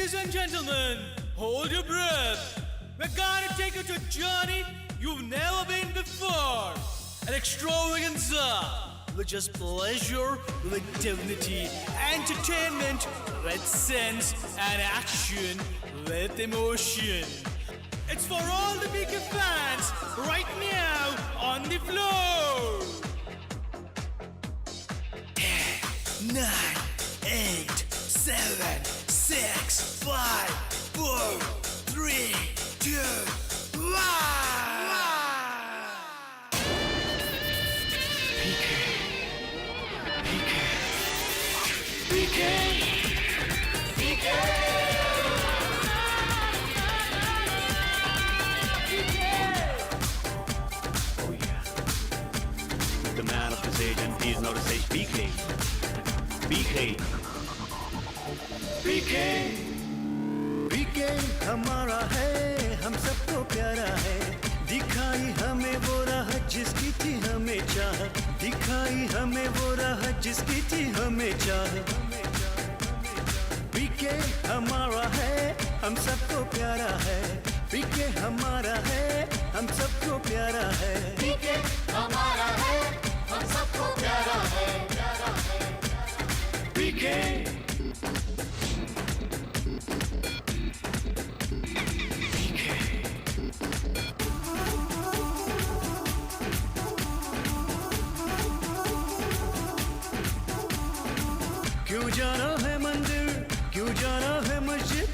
Ladies and gentlemen, hold your breath. We're gonna take you to a journey you've never been before. An extravaganza, which is pleasure with dignity, entertainment with sense, and action with emotion. It's for all the BK fans right now on the floor. 10, 9, 8, 7, 6, 5, 4, 3, 2, 1. Oh yeah. The man of his age and he is not his age. BK. BK हमारा है, हम सबको प्यारा है। दिखाई हमें वो राह जिसकी थी हमें चाह, दिखाई हमें वो राह जिसकी थी हमें चाह। बीके हमारा है, हम सबको प्यारा है। बीके हमारा है, हम सबको प्यारा है। बीके हमारा है, हम सबको प्यारा है। BK. क्यों जाना है मंदिर, क्यों जाना है मस्जिद,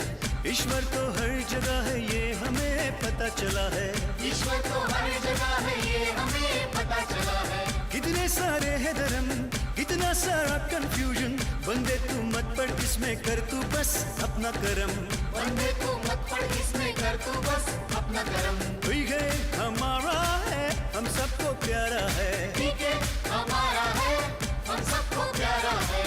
ईश्वर तो हर जगह है ये हमें पता चला है। ईश्वर तो हर जगह है ये हमें पता चला है। कितने सारे है धर्म, कितना सारा कंफ्यूजन, बंदे तू मत पढ़ इसमें कर तू बस अपना कर्म। बंदे तू मत पढ़ इसमें कर तू बस अपना कर्म। बीके हमारा है, हम सबको प्यारा है। बीके हमारा है, हम सबको प्यारा है।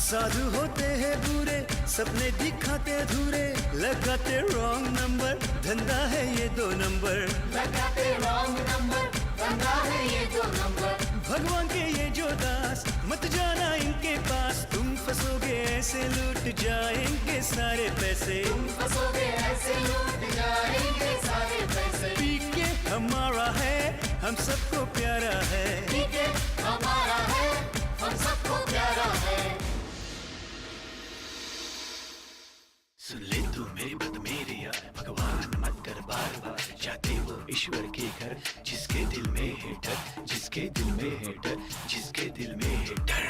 साधु होते हैं बुरे, सपने दिखाते अधूरे, लगाते रॉन्ग नंबर, धंधा है ये 2 नंबर। लगाते रॉन्ग नंबर, धंधा है ये 2 नंबर। भगवान के ये जो दास, मत जाना इनके पास, तुम फंसोगे ऐसे लूट जाएंगे सारे पैसे। तुम फंसोगे ऐसे लूट जाएंगे सारे पैसे। बीके हमारा है, हम सबको प्यारा है। बीके हमारा है, हम सबको प्यारा है। सुन ले तू मेरी बात मेरी यार, भगवान मत कर बार बार, जाते वो ईश्वर के घर जिसके दिल में है डर, जिसके दिल में है डर, जिसके दिल में है डर।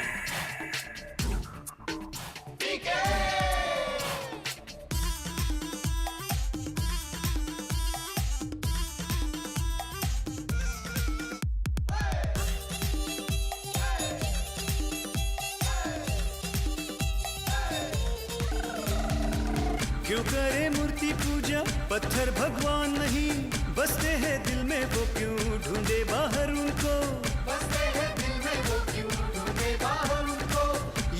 क्यों करे मूर्ति पूजा, पत्थर भगवान नहीं, बसते हैं दिल में वो क्यों ढूंढे बाहर उनको। बसते हैं दिल में वो क्यों ढूंढे बाहर उनको।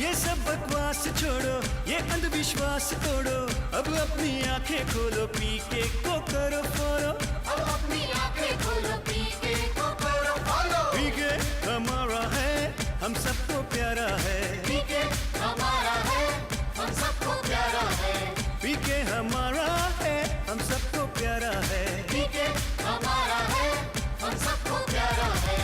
ये सब बकवास छोड़ो, ये अंधविश्वास तोड़ो, अब अपनी आंखें खोलो, पीके को करो फॉलो। अब अपनी आंखें खोलो, पीके को करो फॉलो। पीके हमारा है, हम सबको प्यारा है। पीके हमारा है, हम सबको प्यारा है। पीके हमारा है, हम सबको प्यारा है। पीके हमारा है, हम सबको प्यारा है।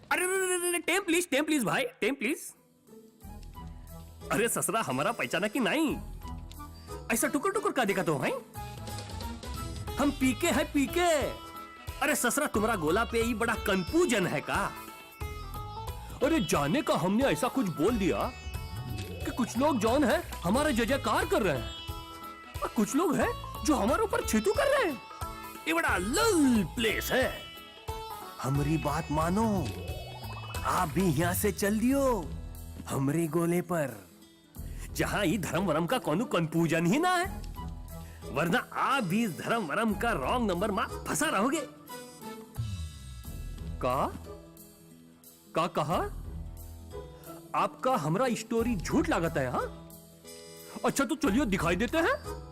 अरे टेम प्लीज भाई, टेम प्लीज। अरे ससरा हमारा पहचाना कि नहीं? ऐसा टुकुर टुकुर का देखा तो है? हम पीके है पीके। अरे ससरा तुम्हारा गोला पे ही बड़ा कंफ्यूजन है का? अरे जाने का हमने ऐसा कुछ बोल दिया कि कुछ लोग जौन है हमारा जय जयकार कर रहे हैं और कुछ लोग हैं जो हमारे ऊपर छितू कर रहे हैं। ये बड़ा लल प्लेस है। हमारी बात मानो, आप भी यहां से चल दियो हमरे गोले पर, जहां ही धर्म वरम का कोनो कंफ्यूजन ही ना है, वरना आप भी इस धर्म वरम का रॉन्ग नंबर में फंसा रहोगे। का कहा? आपका हमरा स्टोरी झूठ लागत है? हाँ, अच्छा तो चलिए दिखाई देते हैं।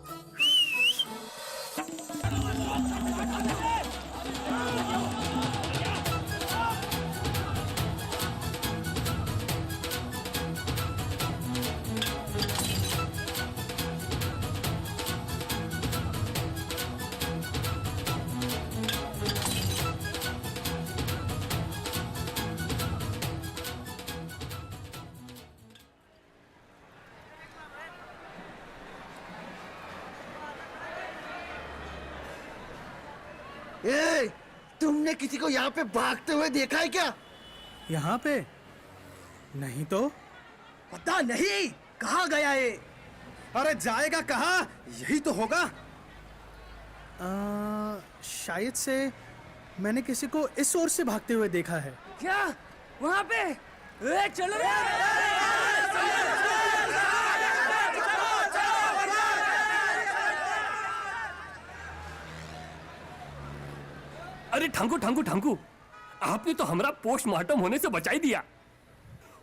ए, तुमने किसी को यहाँ पे भागते हुए देखा है क्या? यहाँ पे नहीं तो। पता नहीं कहाँ गया ये। अरे जाएगा कहाँ? यही तो होगा। शायद से मैंने किसी को इस ओर से भागते हुए देखा है। क्या वहां पे? चलो अरे ठांकू ठांकू ठांकू, आपने तो हमारा पोस्टमार्टम होने से बचाई दिया,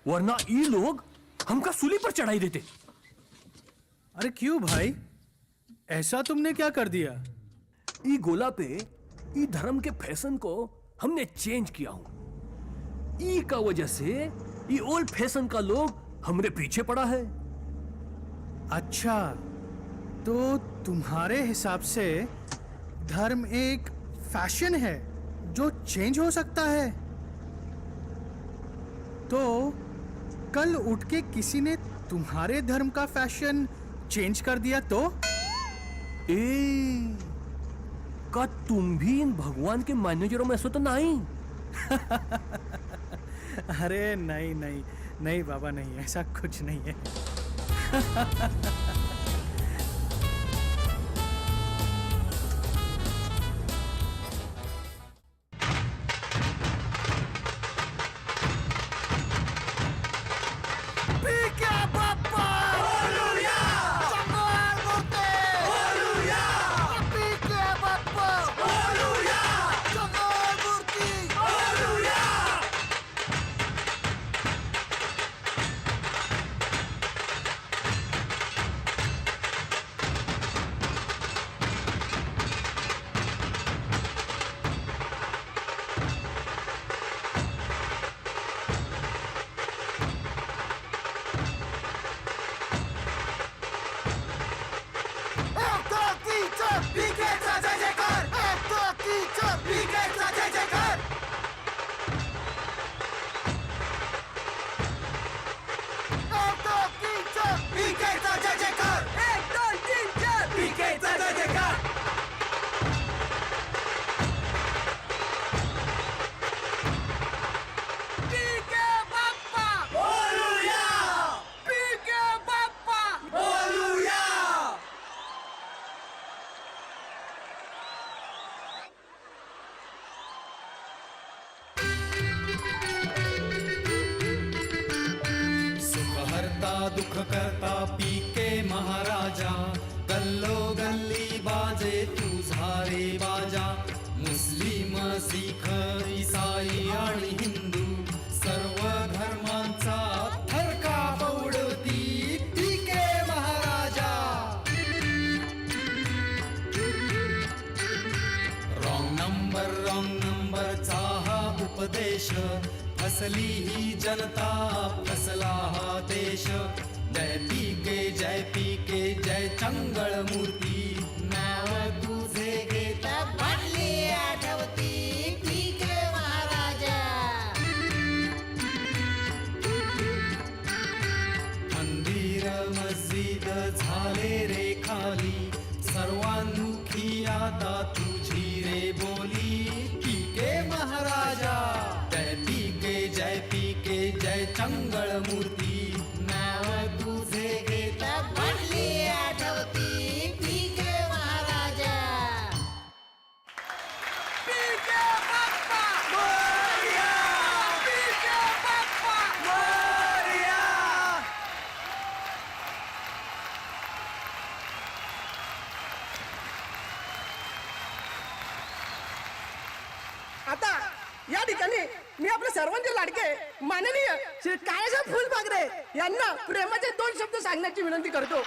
वरना ये लोग हमका सूली पर चढ़ाई देते। अरे क्यों भाई, ऐसा तुमने क्या कर दिया? ई गोला पे ई धर्म के फैशन को हमने चेंज किया हूं। ई का वजह से ई ओल्ड फैशन का लोग हमरे पीछे पड़ा है। अच्छा, तो तुम्हारे हिसाब से धर्म एक फैशन है जो चेंज हो सकता है। तो कल उठ के किसी ने तुम्हारे धर्म का फैशन चेंज कर दिया तो? का तुम भी इन भगवान के मैनेजरों में से तो नहीं? अरे नहीं नहीं नहीं बाबा, नहीं, ऐसा कुछ नहीं है। दुख करता पी के महाराजा, गल्लो गल्ली बाजे तुझारे बाजा। मुस्लिम, शीख, ईसाई आणि हिंदू सर्व धर्मांचा थरका पौडती पी के महाराजा। उपदेश फसली ही जनता फसला हा देश जय पीके जय चंगळ मूर्ती नाव तुझे घेता पडली आठवती पीके महाराजा मंदिर मस्जिद झाले रे खाली सर्वांमुखी आता तुझी रे बोली पीके महाराजा जय पीके जय चंगळ मूर्ती नाव तुझे घेता पडली आठवती पीके महाराजा आता या ठिकाणी मी आपले सर्वांचे लाडके माननीय श्री काळेसाहेब फुलपाखरे यांना प्रेमाचे 2 शब्द सांगण्याची विनंती करतो.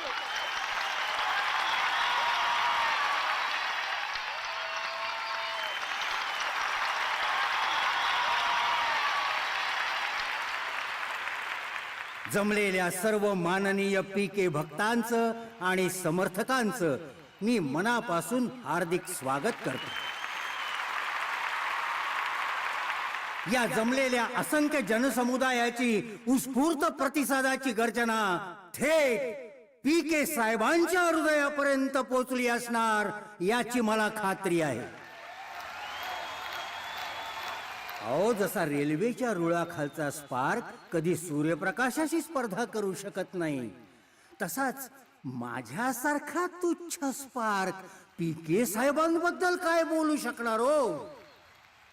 जमलेल्या सर्व माननीय पीके भक्तांचं आणि समर्थकांचं मी मनापासून हार्दिक स्वागत करतो. या जमलेल्या असंख्य जनसमुदायाची उत्स्फूर्त प्रतिसादाची गर्जना थेट पीके साहेबांच्या हृदयापर्यंत पोहोचली असणार याची मला खात्री आहे. अहो, जसा रेल्वेच्या रुळाखालचा स्पार्क कधी सूर्यप्रकाशाशी स्पर्धा करू शकत नाही, तसाच माझ्यासारखा तुच्छ स्पार्क पीके साहेबांबद्दल काय बोलू शकणार हो.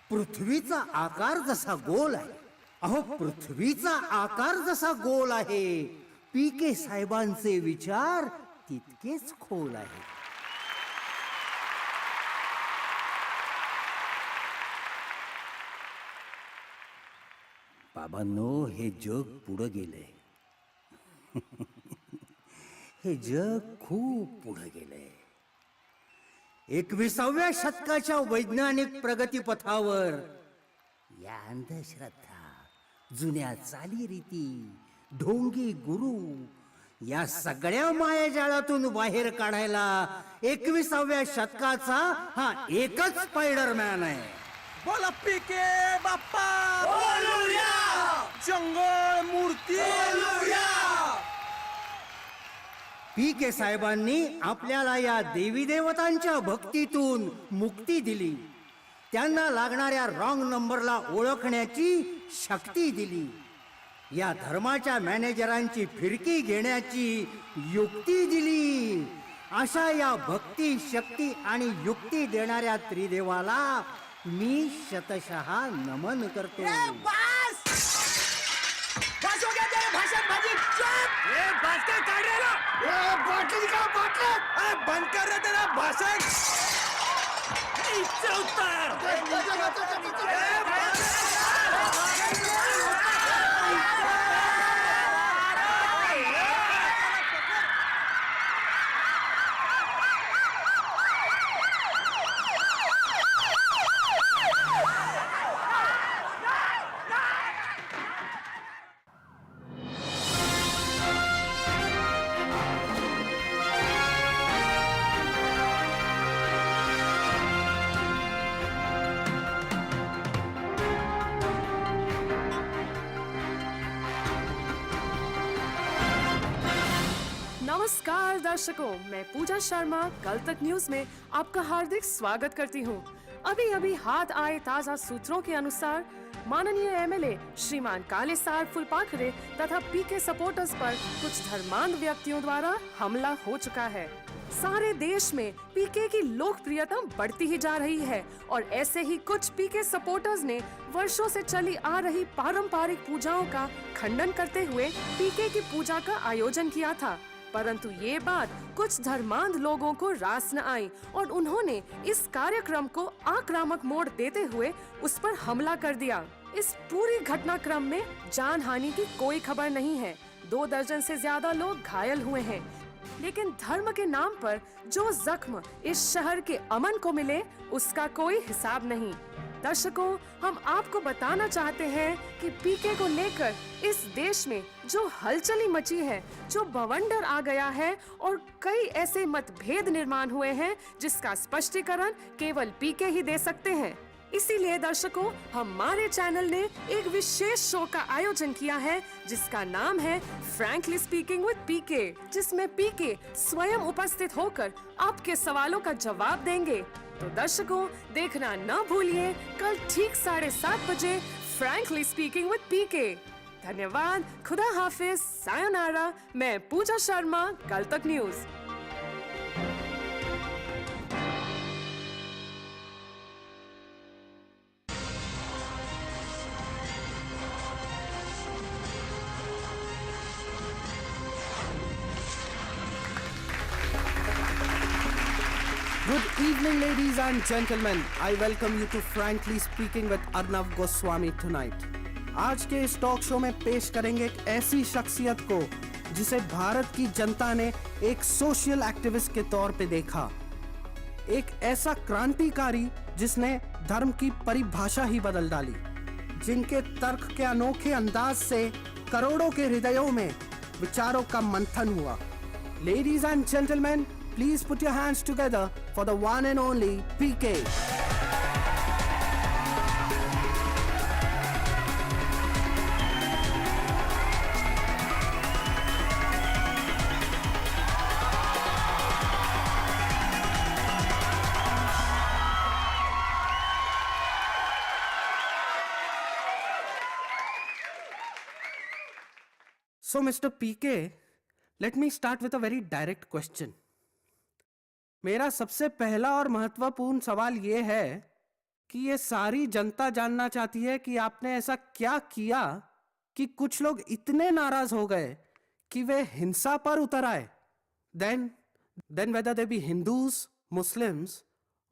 पृथ्वीचा आकार जसा गोल आहे, अहो पृथ्वीचा आकार जसा गोल आहे, पीके साहेबांचे विचार तितकेच खोल आहे. बाबांनो, हे जग पुढे गेले. हे जग खूप पुढे गेले. 21व्या शतकाच्या वैज्ञानिक प्रगतीपथावर या अंधश्रद्धा, जुन्या चालीरीती, ढोंगी गुरु या सगळ्या मायाजाळातून बाहेर काढायला 21व्या शतकाचा हा एकच स्पायडरमॅन आहे. बोला पीके बाप्पा बोलूया, जंगल मूर्ती बोलूया. पीके साहेबांनी आपल्याला या देवी देवतांच्या भक्तीतून मुक्ती दिली. त्यांना लागणाऱ्या रॉंग नंबरला ओळखण्याची शक्ती दिली. या धर्माच्या मॅनेजरांची फिरकी घेण्याची युक्ती दिली. अशा या भक्ती, शक्ती आणि युक्ती देणाऱ्या त्रिदेवाला मी शतशः नमन करतो. बस हो गया तेरे भाषण बाजी. चुप. ये बास्केट काट रहे ना. ये बाटली का बाटली. बंद कर रहे तेरा भाषण. नीचे उतर. नमस्कार दर्शकों, मैं पूजा शर्मा कल तक न्यूज में आपका हार्दिक स्वागत करती हूं। अभी अभी हाथ आए ताजा सूत्रों के अनुसार माननीय एमएलए श्रीमान कालेसार फुलपाखरे तथा पीके सपोर्टर्स पर कुछ धर्मांध व्यक्तियों द्वारा हमला हो चुका है। सारे देश में पीके की लोकप्रियता बढ़ती ही जा रही है और ऐसे ही कुछ पीके सपोर्टर्स ने वर्षों से चली आ रही पारंपरिक पूजाओं का खंडन करते हुए पीके की पूजा का आयोजन किया था। परंतु ये बात कुछ धर्मांध लोगों को रास न आई और उन्होंने इस कार्यक्रम को आक्रामक मोड़ देते हुए उस पर हमला कर दिया। इस पूरी घटनाक्रम में जान हानि की कोई खबर नहीं है। 2 दर्जन से ज्यादा लोग घायल हुए हैं, लेकिन धर्म के नाम पर जो जख्म इस शहर के अमन को मिले उसका कोई हिसाब नहीं। दर्शकों, हम आपको बताना चाहते हैं कि पीके को लेकर इस देश में जो हलचली मची है, जो बवंडर आ गया है और कई ऐसे मतभेद निर्माण हुए हैं जिसका स्पष्टीकरण केवल पीके ही दे सकते हैं। इसीलिए दर्शकों, हमारे चैनल ने एक विशेष शो का आयोजन किया है जिसका नाम है फ्रैंकली स्पीकिंग विद पीके, जिसमें पीके स्वयं उपस्थित होकर आपके सवालों का जवाब देंगे। तो दर्शकों, देखना न भूलिए कल ठीक 7:30 बजे फ्रैंकली स्पीकिंग विद पीके। धन्यवाद, खुदा हाफिज, सायोनारा। मैं पूजा शर्मा, कल तक news. Good evening, ladies and gentlemen. I welcome you to Frankly Speaking with Arnav Goswami tonight. आज के इस टॉक शो में पेश करेंगे एक ऐसी शख्सियत को जिसे भारत की जनता ने एक सोशल एक्टिविस्ट के तौर पे देखा, एक ऐसा क्रांतिकारी जिसने धर्म की परिभाषा ही बदल डाली, जिनके तर्क के अनोखे अंदाज से करोड़ों के हृदयों में विचारों का मंथन हुआ। Ladies and gentlemen, please put your hands together for the one and only PK. So, Mr. PK, let me start with a very direct question. मेरा सबसे पहला और महत्वपूर्ण सवाल ये है कि ये सारी जनता जानना चाहती है कि आपने ऐसा क्या किया कि कुछ लोग इतने नाराज हो गए कि वे हिंसा पर उतर आए। Then whether they be Hindus, Muslims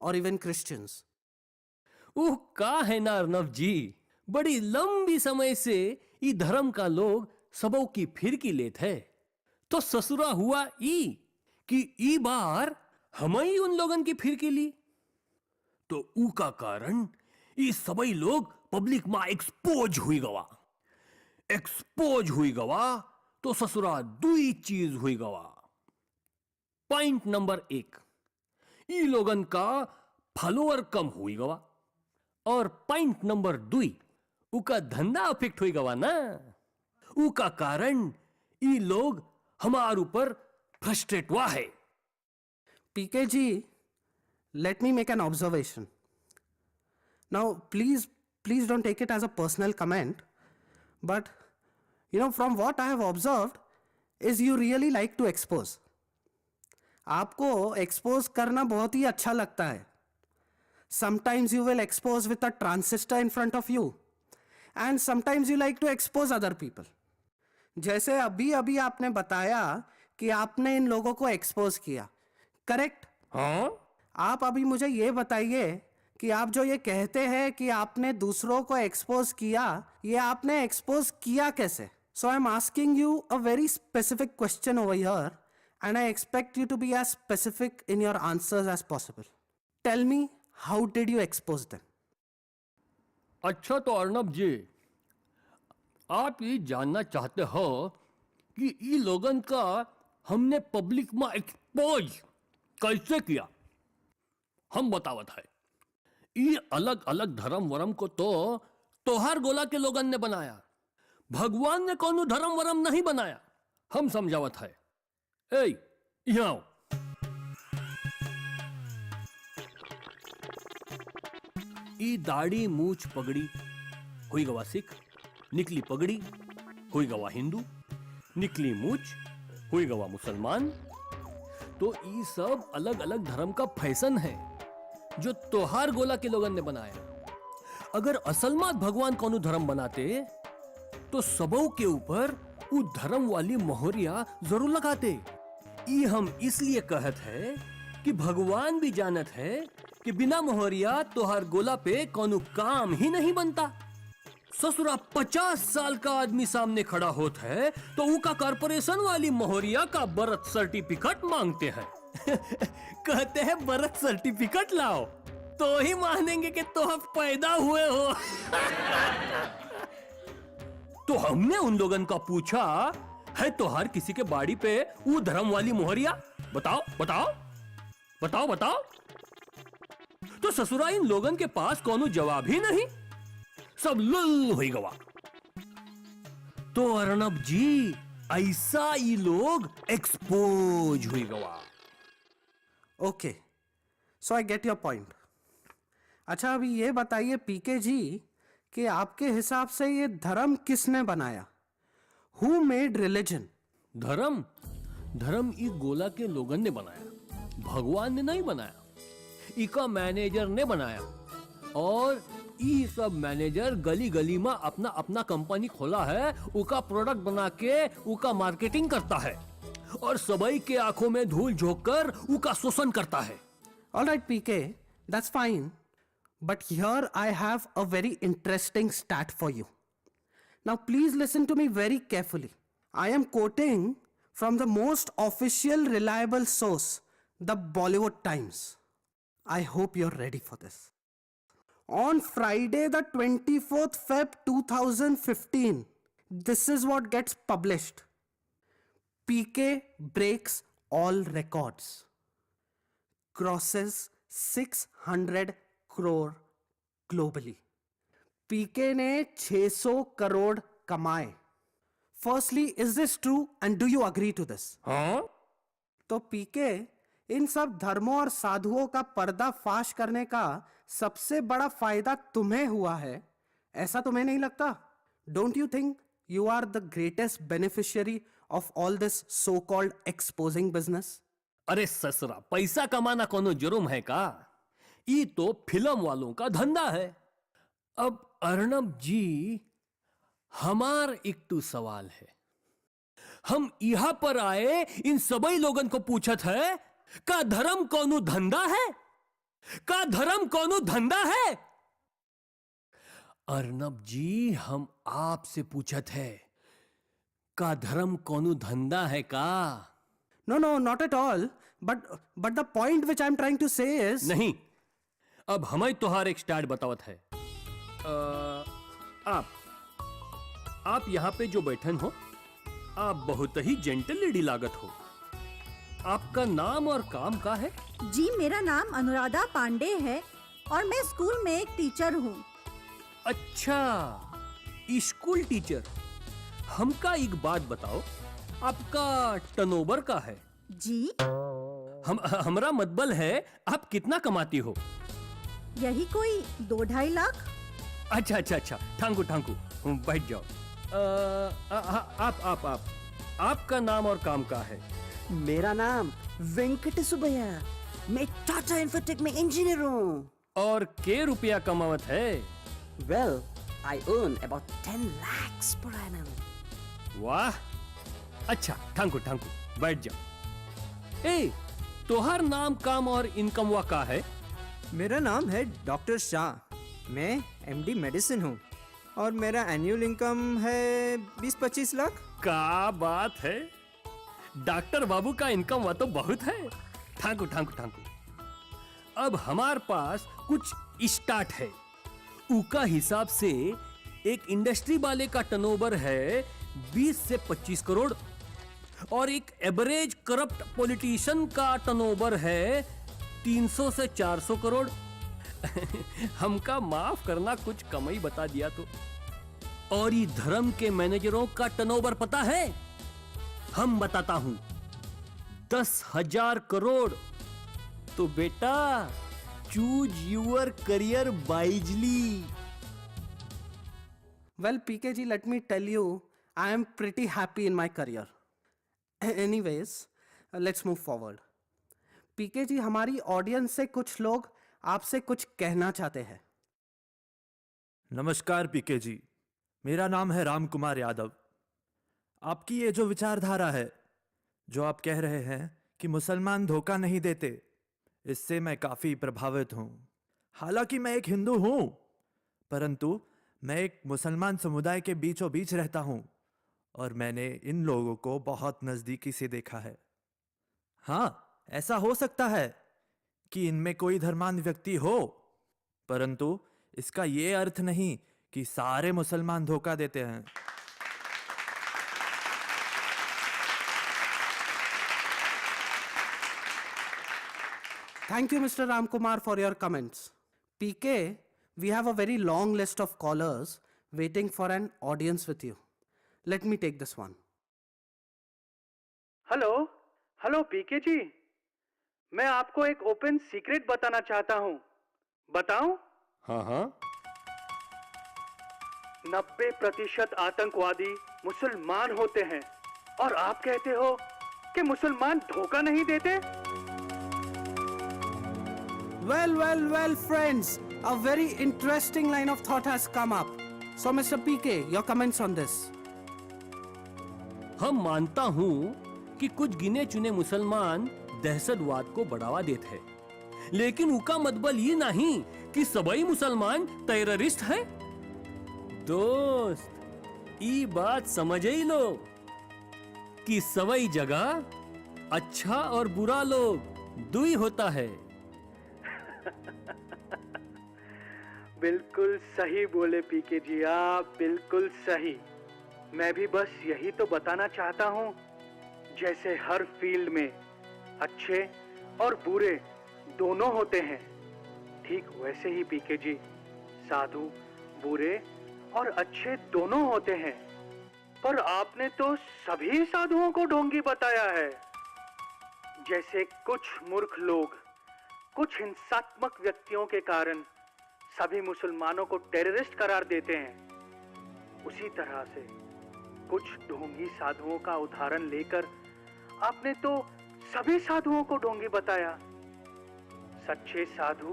or even Christians. ओह, का है ना अर्नव जी, बड़ी लंबी समय से ई धर्म का लोग सबों की फिरकी लेत है, तो ससुरा हुआ ई कि ई बार हम ही उन लोगन की फिरकी ली, तो ऊ का कारण ई सबई लोग पब्लिक में एक्सपोज हुई गवा तो ससुरा दुई चीज हुई गवा। पॉइंट नंबर 1, ई लोगन का फॉलोअर कम हुई गवा, और पॉइंट नंबर 2, ऊ का धंधा अफेक्ट हुई गवा ना। ऊ का कारण ई लोग हमार ऊपर फ्रस्ट्रेट हुआ है। PK ji, let me make an observation. Now, please don't take it as a personal comment, but from what I have observed is you really like to expose. आपको expose करना बहुत ही अच्छा लगता है. Sometimes you will expose with a transistor in front of you, and sometimes you like to expose other people. जैसे अभी आपने बताया कि आपने इन लोगों को expose किया, करेक्ट? हाँ? आप अभी मुझे ये बताइए कि आप जो ये कहते हैं कि आपने दूसरों को एक्सपोज किया, ये आपने एक्सपोज किया कैसे? So I am asking you a very specific question over here and I expect you to be as specific in your answers as possible. Tell me, how did you expose them? अच्छा, तो अर्नब जी, आप ये जानना चाहते हो कि ई लोगन का हमने पब्लिक में एक्सपोज कैसे किया? हम बतावत है। ये अलग अलग धर्म वरम को तो तोहार गोला के लोगन ने बनाया, भगवान ने कोनो धर्म वरम नहीं बनाया। हम समझावत है। ए, यहाँ ई दाढ़ी मूछ पगड़ी हुई गवा सिख, निकली पगड़ी हुई गवा हिंदू, निकली मूछ हुई गवा मुसलमान। तो ये सब अलग अलग धर्म का फैशन है जो तोहार गोला के लोगन ने बनाया। अगर असल में भगवान कोनो धर्म बनाते तो सबों के ऊपर उ धर्म वाली मोहरिया जरूर लगाते। ये हम इसलिए कहत है कि भगवान भी जानत है कि बिना मोहरिया तोहार गोला पे कोनो काम ही नहीं बनता। ससुरा 50 साल का आदमी सामने खड़ा होता है तो उनका कॉर्पोरेशन वाली मोहरिया का बर्थ सर्टिफिकेट मांगते हैं कहते हैं बर्थ सर्टिफिकेट लाओ। तो ही मानेंगे कि तो आप पैदा हुए हो। तो हमने उन लोगन का पूछा है तो हर किसी के बाड़ी पे वो धर्म वाली मोहरिया, बताओ बताओ बताओ बताओ। तो ससुरा इन लोगन के पास कोनो जवाब ही नहीं, सब लुल हुई गवा। तो अर्नब जी ऐसा ये लोग एक्सपोज हुई गवा। Okay, so I get your point. अच्छा, अभी ये बताइए पीके जी कि आपके हिसाब से ये धर्म किसने बनाया? Who made religion? धर्म धर्म ई गोला के लोगन ने बनाया, भगवान ने नहीं बनाया। इका मैनेजर ने बनाया और ई सब मैनेजर गली गली में अपना अपना कंपनी खोला है, उका प्रोडक्ट बना के उका मार्केटिंग करता है और सबई के आंखों में धूल झोंक कर उका शोषण करता है। All right, PK, that's fine. But here I have a very interesting stat for you. Now, please listen to me very carefully. I am quoting from the most official, reliable source, the Bollywood Times. I hope you're ready for this. On Friday, the 24th Feb 2015, this is what gets published. PK breaks all records. Crosses 600 crore globally. PK ने 600 करोड़ कमाए. Firstly, is this true and do you agree to this? हाँ? तो PK इन सब धर्मों और साधुओं का पर्दाफाश करने का सबसे बड़ा फायदा तुम्हें हुआ है, ऐसा तुम्हें नहीं लगता? Don't you think you are the greatest beneficiary of all this so-called exposing business? अरे ससुरा, पैसा कमाना कोनो जुर्म है का? ये तो फिल्म वालों का धंधा है। अब अर्नब जी, हमार एक तो सवाल है, हम यहां पर आए इन सभी लोगन को पूछत है का धर्म कोनो धंधा है? का धर्म कोनो धंधा है? अर्नब जी, हम आपसे पूछत है का धर्म कोनो धंधा है का? No, no, not at all. But the point which I'm trying to say is... नहीं, अब हमें तोहार एक स्टार्ट बतावत है। आप यहाँ पे जो बैठन हो, आप बहुत ही जेंटल लेडी लागत हो। आपका नाम और काम का है? जी, मेरा नाम अनुराधा पांडे है और मैं स्कूल में एक टीचर हूँ। अच्छा, स्कूल टीचर। हमका एक बात बताओ, आपका टर्नओवर का है? जी, हमरा मतबल है आप कितना कमाती हो? यही कोई 2-2.5 लाख। अच्छा अच्छा अच्छा, ठांकू ठांकू, बैठ जाओ। आपका नाम और काम का है? मेरा नाम वेंकट सुबैया, मैं टाटा इन्फोटेक में इंजीनियर हूँ। और के रुपया कमावत है? Well, I earn about 10 lakhs per annum. वाह, अच्छा, ठांकू ठांकू, बैठ जाओ। ए, तोहर नाम काम और इनकम वा का है? मेरा नाम है डॉक्टर शाह, मैं एमडी मेडिसिन हूँ और मेरा एनुअल इनकम है 20-25 लाख। क्या बात है, डॉक्टर बाबू का इनकम वा तो बहुत है। ठांकू ठांकू ठांकू, अब हमार पास कुछ स्टार्ट है, उका हिसाब से एक इंडस्ट्री वाले का टर्नओवर है 20 से 25 करोड़ और एक एवरेज करप्ट पॉलिटिशियन का टर्नओवर है 300 से 400 करोड़। हमका माफ करना, कुछ कम ही बता दिया तो। और ये धर्म के मैनेजरों का टर्नओवर पता है? हम बताता हूं, 10,000 करोड़। तो बेटा, choose your career wisely. Well, PK ji, let me tell you, I am pretty happy in my career. Anyways, let's move forward. PK जी, हमारी ऑडियंस से कुछ लोग आपसे कुछ कहना चाहते हैं। नमस्कार पीके जी, मेरा नाम है राम कुमार यादव। आपकी ये जो विचारधारा है, जो आप कह रहे हैं कि मुसलमान धोखा नहीं देते, इससे मैं काफी प्रभावित हूं। हालांकि मैं एक हिंदू हूं, परंतु मैं एक मुसलमान समुदाय के बीचों बीच रहता हूं और मैंने इन लोगों को बहुत नजदीकी से देखा है। हाँ, ऐसा हो सकता है कि इनमें कोई धर्मांध व्यक्ति हो परंतु इसका ये अर्थ नहीं कि सारे मुसलमान धोखा देते हैं। Thank you, Mr. Ramkumar, for your comments. PK, we have a very long list of callers waiting for an audience with you. Let me take this one. Hello PK ji, मैं आपको एक ओपन सीक्रेट बताना चाहता हूँ। बताऊं? हाँ। 90% आतंकवादी मुसलमान होते हैं और आप कहते हो कि मुसलमान धोखा नहीं देते। Well, friends, a very interesting line of thought has come up. So, Mr. PK, your comments on this? हम मानता हूं कि कुछ गिने चुने मुसलमान दहशतवाद को बढ़ावा देते हैं, लेकिन उका मतलब ये नहीं कि सभी मुसलमान टेररिस्ट हैं। दोस्त, ये बात समझ ही लो कि सभी जगह अच्छा और बुरा लोग दुई होता है। बिल्कुल सही बोले पीके जी, आप बिल्कुल सही। मैं भी बस यही तो बताना चाहता हूँ, जैसे हर फील्ड में अच्छे और बुरे दोनों होते हैं, ठीक वैसे ही पीके जी साधु बुरे और अच्छे दोनों होते हैं। पर आपने तो सभी साधुओं को ढोंगी बताया है। जैसे कुछ मूर्ख लोग कुछ हिंसात्मक व्यक्तियों के कारण सभी मुसलमानों को टेररिस्ट करार देते हैं, उसी तरह से कुछ ढोंगी साधुओं का उदाहरण लेकर आपने तो सभी साधुओं को ढोंगी बताया। सच्चे साधु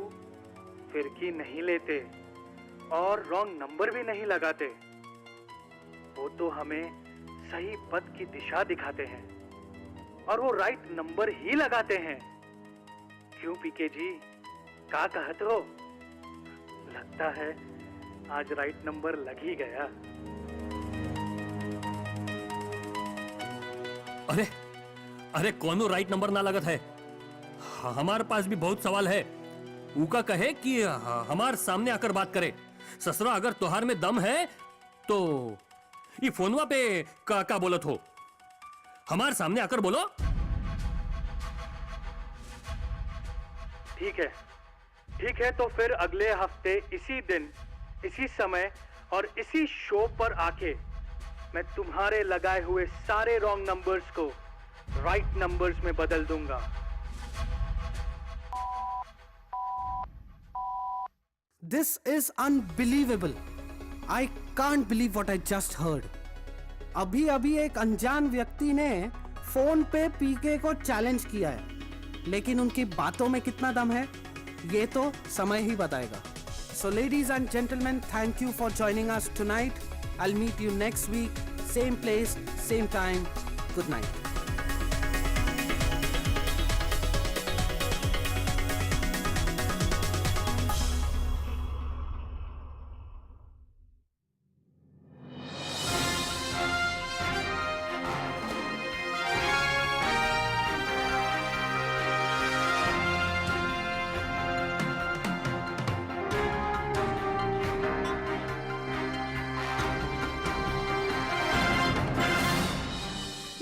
फिरकी नहीं लेते और रॉन्ग नंबर भी नहीं लगाते, वो तो हमें सही पथ की दिशा दिखाते हैं और वो राइट नंबर ही लगाते हैं। क्यों पीके जी, क्या कहते हो? लगता है आज राइट नंबर लग ही गया। अरे कौनो राइट नंबर ना लगत है। हमारे पास भी बहुत सवाल है। उका कहे कि हमारे सामने आकर बात करे। ससुरा, अगर तोहार में दम है तो ये फोनवा पे का बोलत हो, हमारे सामने आकर बोलो। ठीक है, तो फिर अगले हफ्ते इसी दिन इसी समय और इसी शो पर आके मैं तुम्हारे लगाए हुए सारे रॉन्ग नंबर्स को राइट नंबर्स में बदल दूंगा। This is unbelievable. I can't believe what I just heard. अभी एक अनजान व्यक्ति ने फोन पे पीके को चैलेंज किया है, लेकिन उनकी बातों में कितना दम है ये तो समय ही बताएगा। So ladies and gentlemen, thank you for joining us tonight. I'll meet you next week, same place, same time. Good night.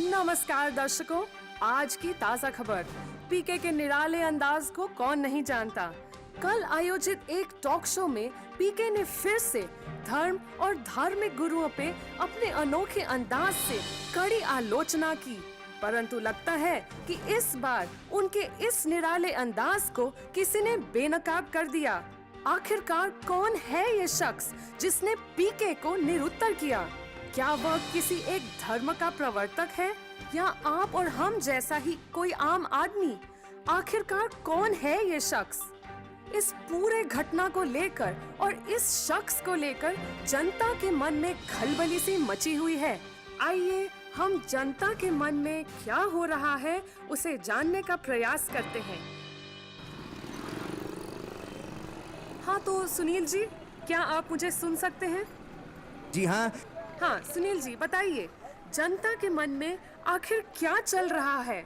नमस्कार दर्शकों, आज की ताजा खबर। पीके के निराले अंदाज को कौन नहीं जानता। कल आयोजित एक टॉक शो में पीके ने फिर से धर्म और धार्मिक गुरुओं पे अपने अनोखे अंदाज से कड़ी आलोचना की, परंतु लगता है कि इस बार उनके इस निराले अंदाज को किसी ने बेनकाब कर दिया। आखिरकार कौन है ये शख्स जिसने पीके को निरुत्तर किया? क्या वह किसी एक धर्म का प्रवर्तक है या आप और हम जैसा ही कोई आम आदमी? आखिरकार कौन है ये शख्स? इस पूरे घटना को लेकर और इस शख्स को लेकर जनता के मन में खलबली सी मची हुई है। आइए हम जनता के मन में क्या हो रहा है उसे जानने का प्रयास करते हैं। हाँ तो सुनील जी, क्या आप मुझे सुन सकते हैं? जी हाँ। हाँ सुनील जी, बताइए जनता के मन में आखिर क्या चल रहा है?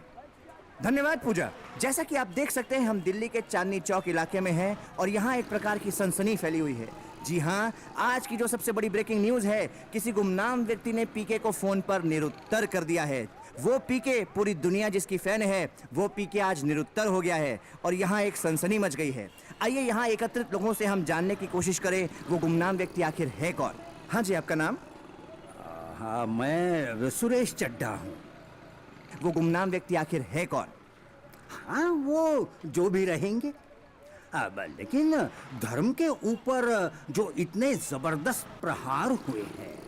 धन्यवाद पूजा। जैसा कि आप देख सकते हैं, हम दिल्ली के चांदनी चौक इलाके में हैं और यहाँ एक प्रकार की सनसनी फैली हुई है। जी हाँ, आज की जो सबसे बड़ी ब्रेकिंग न्यूज है, किसी गुमनाम व्यक्ति ने पीके को फोन पर निरुत्तर कर दिया है। वो पीके, पूरी दुनिया जिसकी फैन है, वो पीके आज निरुत्तर हो गया है और यहाँ एक सनसनी मच गई है। आइए यहाँ एकत्रित लोगों से हम जानने की कोशिश करें वो गुमनाम व्यक्ति आखिर है कौन। हाँ जी, आपका नाम? हाँ, मैं सुरेश चड्ढा हूँ। वो गुमनाम व्यक्ति आखिर है कौन? हाँ, वो जो भी रहेंगे। अब लेकिन धर्म के ऊपर जो इतने जबरदस्त प्रहार हुए हैं,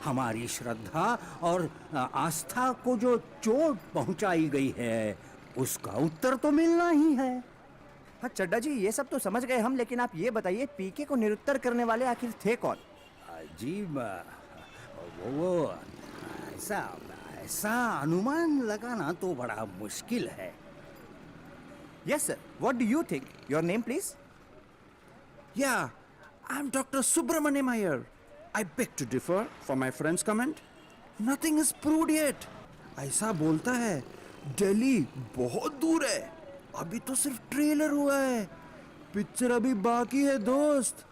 हमारी श्रद्धा और आस्था को जो चोट पहुंचाई गई है, उसका उत्तर तो मिलना ही है। हाँ चड्डा जी, ये सब तो समझ गए हम, लेकिन आप ये बताइए पीके को निरुत्तर करने वाले आखिर थे कौन? जी, वो ऐसा अनुमान लगाना तो बड़ा मुश्किल है। Yes sir, what do you think? Your name please? Yeah, I'm Dr. Subramaniam Iyer. I beg to differ from my friend's comment. Nothing is proved yet. ऐसा बोलता है, दिल्ली बहुत दूर है, अभी तो सिर्फ ट्रेलर हुआ है, पिक्चर अभी बाकी है दोस्त।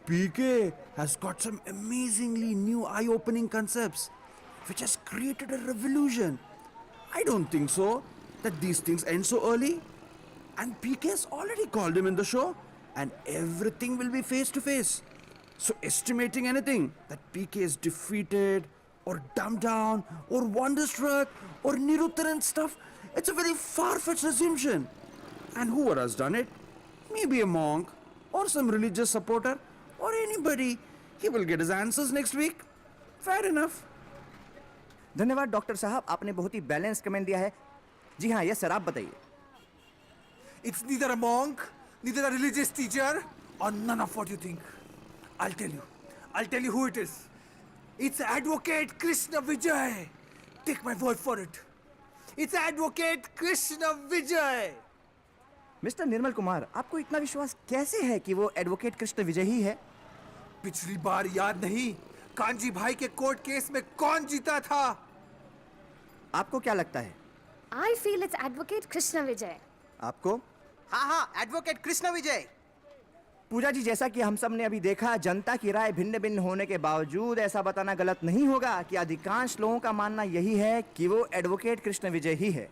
PK has got some amazingly new eye-opening concepts, which has created a revolution. I don't think so that these things end so early. And PK has already called him in the show, and everything will be face to face. So estimating anything that PK is defeated or dumbed down or wonderstruck or Niruttar and stuff, it's a very far-fetched assumption. And whoever has done it, maybe a monk or some religious supporter or anybody, he will get his answers next week. Fair enough. धन्यवाद doctor साहब, आपने बहुत ही balance comment दिया है। जी हाँ, yes sir, आप बताइए। It's neither a monk, neither a religious teacher, or none of what you think. I'll tell you who it is. It's Advocate Krishna Vijay. Take my word for it. It's Advocate Krishna Vijay. Mr Nirmal Kumar, आपको इतना विश्वास कैसे है कि वो advocate Krishna विजय ही है? पिछली बार याद नहीं, कांजी भाई के कोर्ट केस में कौन जीता था? आपको क्या लगता है? I feel it's Advocate Krishna Vijay. आपको? हाँ, एडवोकेट कृष्ण विजय। पूजा जी, जैसा कि हम सब ने अभी देखा, जनता की राय भिन्न भिन्न होने के बावजूद ऐसा बताना गलत नहीं होगा कि अधिकांश लोगों का मानना यही है कि वो एडवोकेट कृष्ण विजय ही है।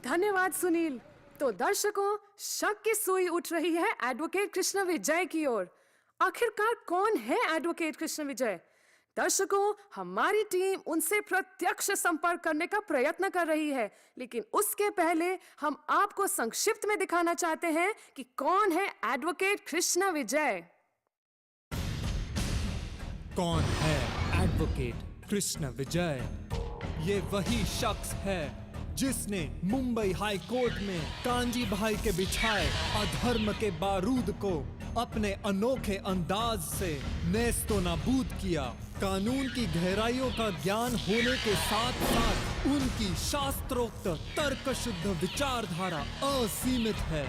धन्यवाद सुनील। तो दर्शकों, शक की सुई उठ रही है एडवोकेट कृष्ण विजय की ओर। आखिरकार कौन है एडवोकेट कृष्ण विजय? दर्शकों, हमारी टीम उनसे प्रत्यक्ष संपर्क करने का प्रयत्न कर रही है, लेकिन उसके पहले हम आपको संक्षिप्त में दिखाना चाहते हैं कि कौन है एडवोकेट कृष्ण विजय। कौन है एडवोकेट कृष्ण विजय? ये वही शख्स है जिसने मुंबई हाई कोर्ट में कांजी भाई के बिछाए अधर्म के बारूद को अपने अनोखे अंदाज से नेस्तो नाबूद किया। कानून की गहराइयों का ज्ञान होने के साथ साथ उनकी शास्त्रोक्त तर्कशुद्ध विचारधारा असीमित है।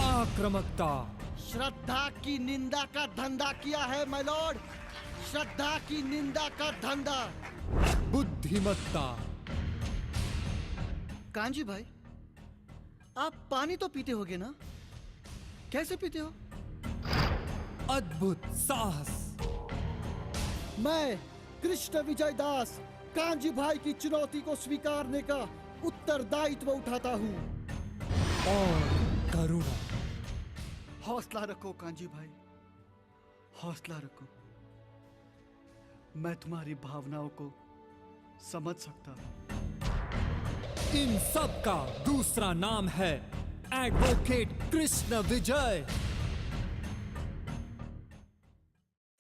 आक्रामकता, श्रद्धा की निंदा का धंधा किया है माय लॉर्ड, श्रद्धा की निंदा का धंधा। बुद्धिमत्ता। कांजी भाई, आप पानी तो पीते होगे ना? कैसे पीते हो? अद्भुत साहस। मैं कृष्ण विजय दास कांजी भाई की चुनौती को स्वीकारने का उत्तरदायित्व उठाता हूँ। और करुणा। हौसला रखो कांजी भाई, हौसला रखो। मैं तुम्हारी भावनाओं को समझ सकता हूँ। इन सब का दूसरा नाम है एडवोकेट कृष्ण विजय।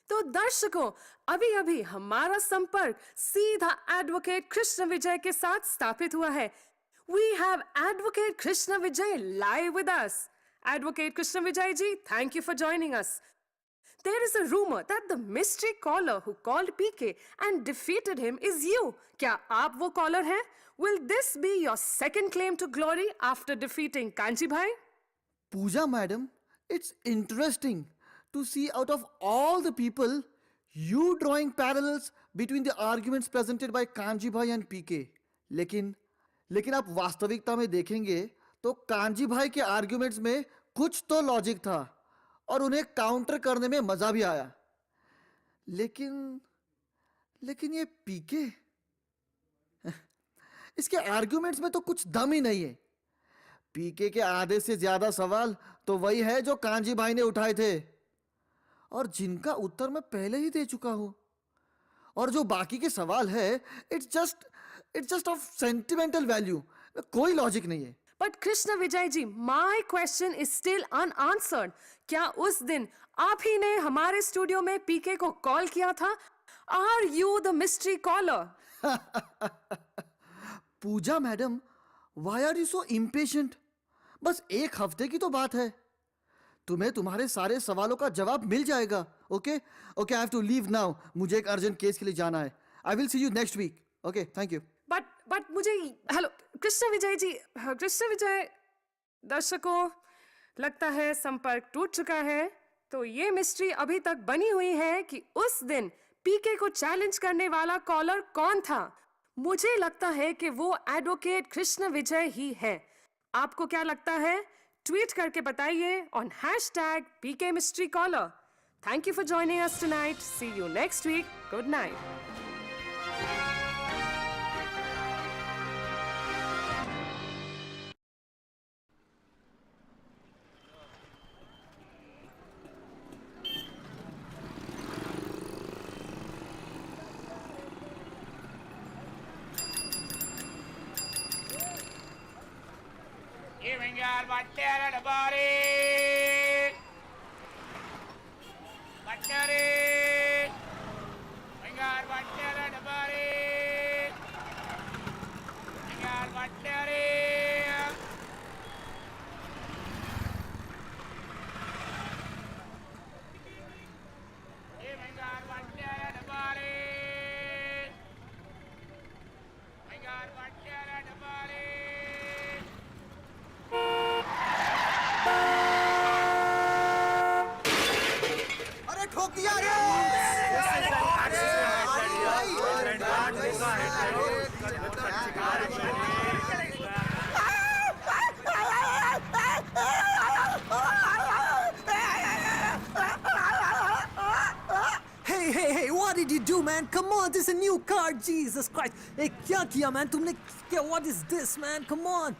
तो दर्शकों, अभी अभी हमारा संपर्क सीधा एडवोकेट कृष्ण विजय के साथ स्थापित हुआ है। We have Advocate Krishna Vijay live with us. Advocate Krishna Vijay ji, thank you for joining us. There is a rumor that the mystery caller who called PK and defeated him is you. क्या आप वो caller हैं? Will this be your second claim to glory after defeating Kanji Bhai? Pooja madam, it's interesting to see out of all the people, you drawing parallels between the arguments presented by Kanji Bhai and PK. लेकिन आप वास्तविकता में देखेंगे तो कांजी भाई के arguments में कुछ तो लॉजिक था और उन्हें काउंटर करने में मजा भी आया। लेकिन ये पीके, इसके आर्ग्यूमेंट्स में तो कुछ दम ही नहीं है। पीके के आधे से ज्यादा सवाल तो वही है जो कांजी भाई ने उठाए थे और जिनका उत्तर मैं पहले ही दे चुका हूं। और जो बाकी के सवाल है it's just of sentimental value, कोई लॉजिक नहीं है। But Krishna Vijay ji, my question is still unanswered. क्या उस दिन आप ही ने हमारे स्टूडियो में पीके को कॉल किया था? Are you the mystery caller? Puja madam, why are you so impatient? बस एक हफ्ते की तो बात है, तुम्हें तुम्हारे सारे सवालों का जवाब मिल जाएगा। Okay okay, I have to leave now, मुझे एक अर्जेंट केस के लिए जाना है। I will see you next week. Okay, thank you. But मुझे, हेलो कृष्ण विजय जी, कृष्ण विजय, दर्शकों लगता है संपर्क टूट चुका है। तो ये मिस्ट्री अभी तक बनी हुई है कि उस दिन पीके को चैलेंज करने वाला कॉलर कौन था। मुझे लगता है कि वो एडवोकेट कृष्ण विजय ही है। आपको क्या लगता है? ट्वीट करके बताइए on #PK Mystery Caller। Thank you for joining us tonight. See you next week. Good night. Giving y'all butter at the body. Butter it. Bring y'all butter at the body. Bring y'all butter it. Giving y'all butter at the body. Bring y'all butter at the body. अरे ठोक दिया रे! Hey, what did you do, man? Come on, this is a new car. Jesus Christ. Hey, क्या किया, man? तुमने क्या? What is this, man? Come on.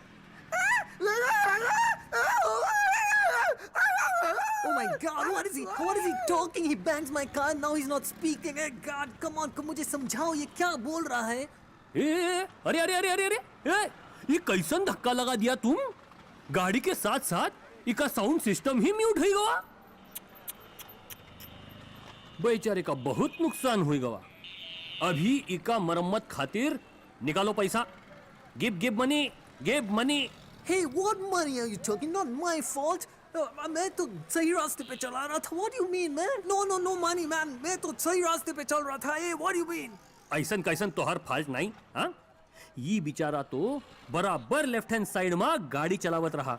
Oh my God, what is he talking? He bangs my car, now he's not speaking. Hey God, come on, मुझे समझाओ ये क्या बोल रहा है? अरे अरे अरे अरे अरे, ये कैसन धक्का लगा दिया तुम? गाड़ी के साथ साथ इका साउंड सिस्टम ही म्यूट हो गया। बेचारे का बहुत नुकसान हुई गवा। अभी इका मरम्मत खातिर निकालो पैसा। Give money. Hey, what money are you talking? Not my fault. मैं तो सही रास्ते पे चला रहा था। What do you mean, man? No money, man. मैं तो सही रास्ते पे चल रहा था। Hey, what do you mean? ऐसन कैसन तोहर फाल्ट नहीं, हाँ? ये बेचारा तो बराबर लेफ्ट हैंड साइड में गाड़ी चलावत रहा।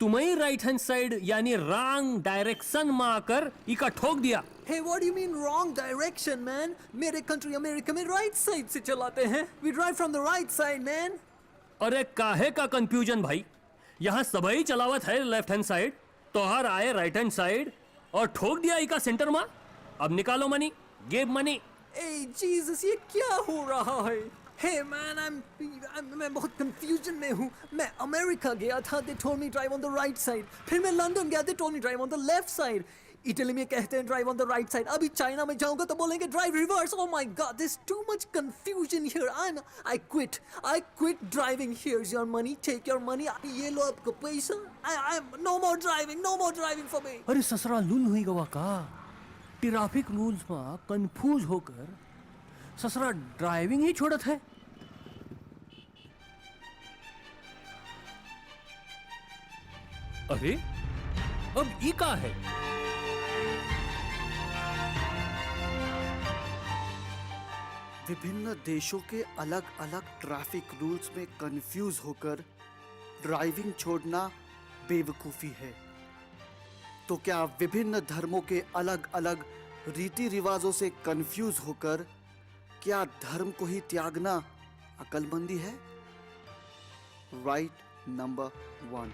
तुम्हें राइट हैंड साइड यानी रॉन्ग डायरेक्शन में आकर इका ठोक दिया। Hey, what do you mean wrong direction, man? मेरे कंट्री अमेरिका में राइट साइड से चलाते हैं। We drive from the right side, man. अरे काहे का कंफ्यूजन भाई? यहाँ सभी चलावत है लेफ्ट हैंड साइड, तोहर आए राइट हैंड साइड और ठोक दिया इका सेंटर में। अब निकालो money, give money. Hey, Jesus, ये क्या हो रहा है? Hey man, मैं बहुत confusion में हूँ। मैं अमेरिका गया था, they told me drive on the right side. फिर मैं लंदन गया, they told me drive on the left side. Italy में कहते हैं drive on the right side. अभी चाइना में जाऊँगा तो बोलेंगे drive reverse. Oh my God, there's too much confusion here. I quit driving. Here's your money, take your money. ये लो आपका पैसा. No more driving for me. अरे ससरा लूल हुई गवा का? ट्रैफिक रूल्स में कंफ्यूज होकर ससरा ड्राइविंग ही छोड़त है। अरे अब ई का है? विभिन्न देशों के अलग अलग ट्रैफिक रूल्स में कंफ्यूज होकर ड्राइविंग छोड़ना बेवकूफी है। तो क्या विभिन्न धर्मों के अलग अलग रीति रिवाजों से कंफ्यूज होकर क्या धर्म को ही त्यागना अक्लमंदी है? Right number 1.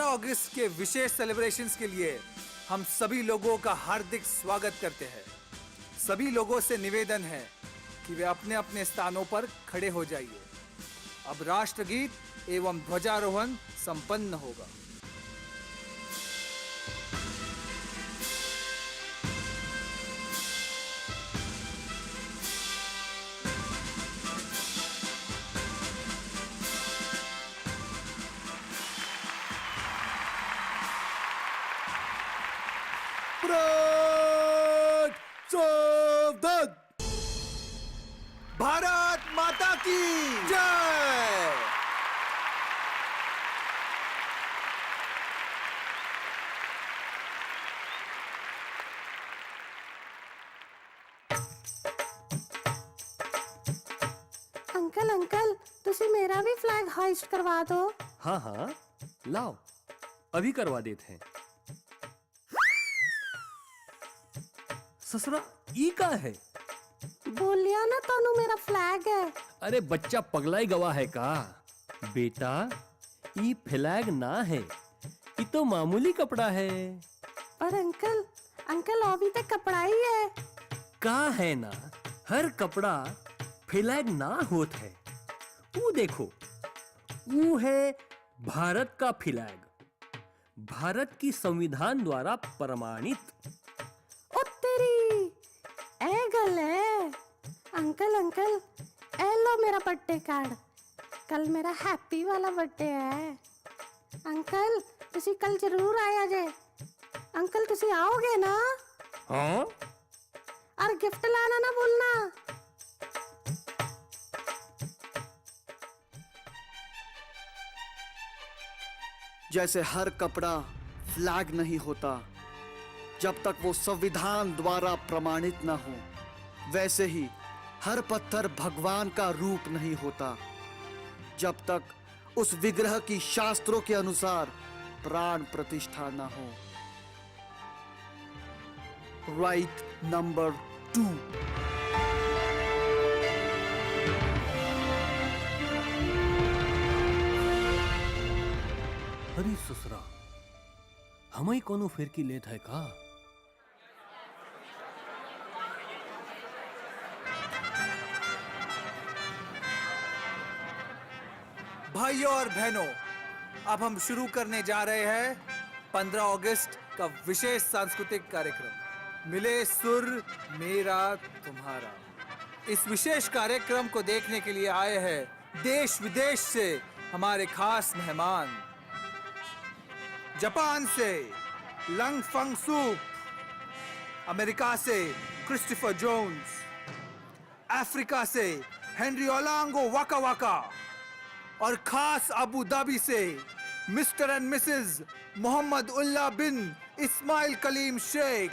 अगस्त के विशेष सेलिब्रेशंस के लिए हम सभी लोगों का हार्दिक स्वागत करते हैं। सभी लोगों से निवेदन है कि वे अपने अपने स्थानों पर खड़े हो जाइए। अब राष्ट्रगीत एवं ध्वजारोहण संपन्न होगा। भारत माता की जय। अंकल अंकल तुसी मेरा भी फ्लैग हाइस्ट करवा दो। हाँ हाँ लाओ अभी करवा देते हैं। ससुरा ई का है? बोलिया ना तनु मेरा फ्लैग है। अरे बच्चा पगलाई गवा है का? बेटा ई फ्लैग ना है, ये तो मामूली कपड़ा है। पर अंकल अंकल अभी तक कपड़ा ही है। का है ना, हर कपड़ा फ्लैग ना होत है। वो देखो वो है भारत का फ्लैग, भारत की संविधान द्वारा प्रमाणित। ओ तेरी ए गल है। अंकल अंकल ए लो मेरा बर्थडे कार्ड। कल मेरा हैप्पी वाला बर्थडे है। अंकल तुसी कल जरूर आया जे। अंकल तुसी आओगे ना? हाँ और गिफ्ट लाना ना भूलना। जैसे हर कपड़ा फ्लैग नहीं होता जब तक वो संविधान द्वारा प्रमाणित न हो, वैसे ही हर पत्थर भगवान का रूप नहीं होता जब तक उस विग्रह की शास्त्रों के अनुसार प्राण प्रतिष्ठा न हो। Right number 2। अरे ससुरा हमें कोनो फिरकी लेत है का? भाइयों और बहनों, अब हम शुरू करने जा रहे हैं 15 अगस्त का विशेष सांस्कृतिक कार्यक्रम मिले सुर मेरा तुम्हारा। इस विशेष कार्यक्रम को देखने के लिए आए हैं देश विदेश से हमारे खास मेहमान। जापान से लंग फंग सूप, अमेरिका से क्रिस्टोफर जोन्स, अफ्रीका से हेनरी ओलांगो वाका वाका और खास अबू धाबी से Mr and Mrs Mohammad Ulla Bin Ismail Kaleem Shaikh.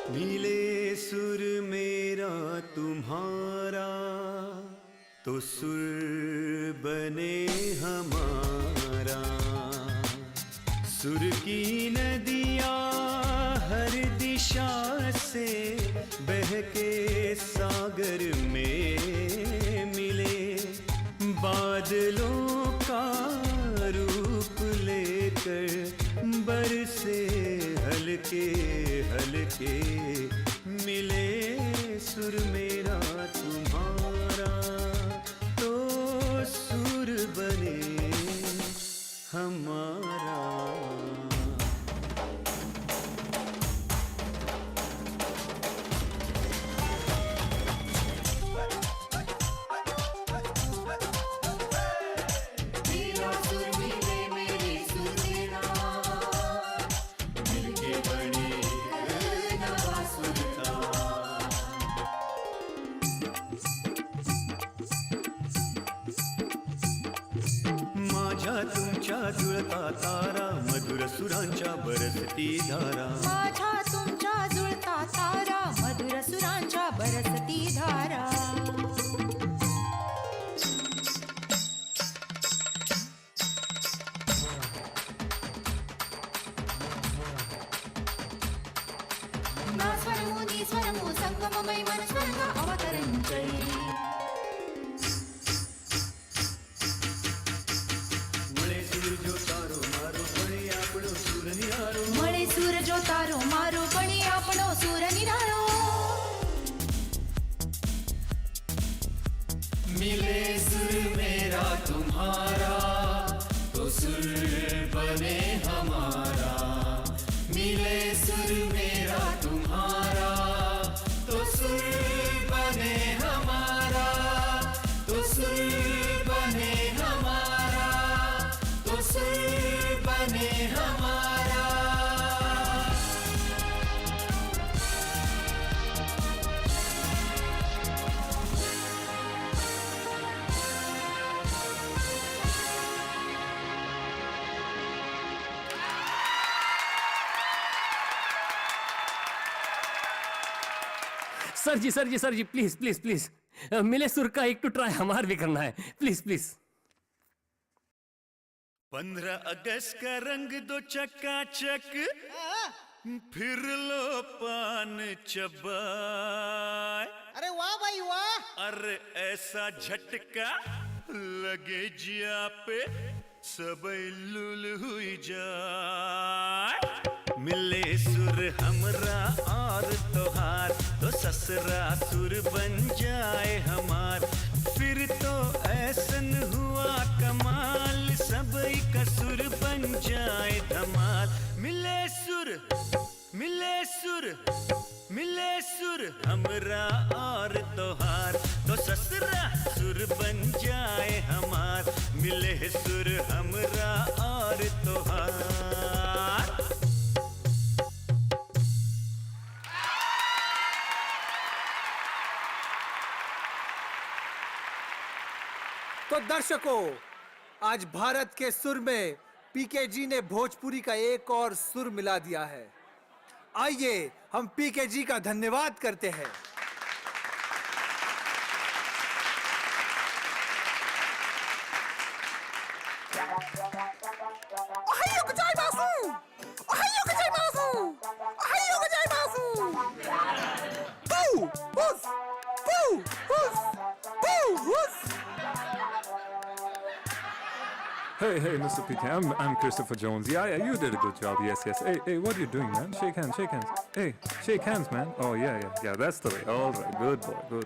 मिले सुर मेरा तुम्हारा तो सुर बने हमारा। सुर की नदियाँ हर दिशा से बहके सागर में मिले, बादलों का रूप लेकर बरसे हल्के हल्के। मिले सुर मेरा तुम्हारा तो सुर बने हमारा। तुमच्या जुळता तारा मधुर सुरांच्या बरसती धारा माझ्या तुमच्या जुळता तारा मधुर सुरांच्या बरसती धारा ना स्वरमु नी स्वरमु संगममय मन स्वर्ग अवतरंजय मळे सूरजो तारो मारो बळी आपणो सूर निहारो मळे सूरजो तारो मारो बळी आपणो सूर निहारो मिले सुर मेरा तुम्हारा तो सुर बने हमारा मिले सुर मेरा तुम्हारा तो सुर बने हमारा तो सुर बने हमारा तो सुर बने हमारा सर जी प्लीज प्लीज प्लीज मिले सुर का एक टू ट्राई हमार भी करना है प्लीज प्लीज 15 अगस्त का रंग दो चकाचक फिर लो पान चबाए अरे वाह भाई वाह अरे ऐसा झटका लगे जिया पे सब लुल हुई जाए मिले सुर हमरा और तोहार तो ससरा सुर बन जाए हमार फिर तो ऐसन हुआ कमाल सब का सुर बन जाए धमाल मिले सुर मिले सुर मिले सुर हमरा और तोहार तो ससरा सुर बन जाए हमार मिले सुर हमरा और तोहार तो दर्शकों, आज भारत के सुर में पीके जी ने भोजपुरी का एक और सुर मिला दिया है। आइए हम पीके जी का धन्यवाद करते हैं। Hey, Mr. PK, I'm Christopher Jones. Yeah, you did a good job. Yes. Hey, what are you doing, man? Shake hands. Hey, shake hands, man. Oh, yeah, that's the way. All right, good boy.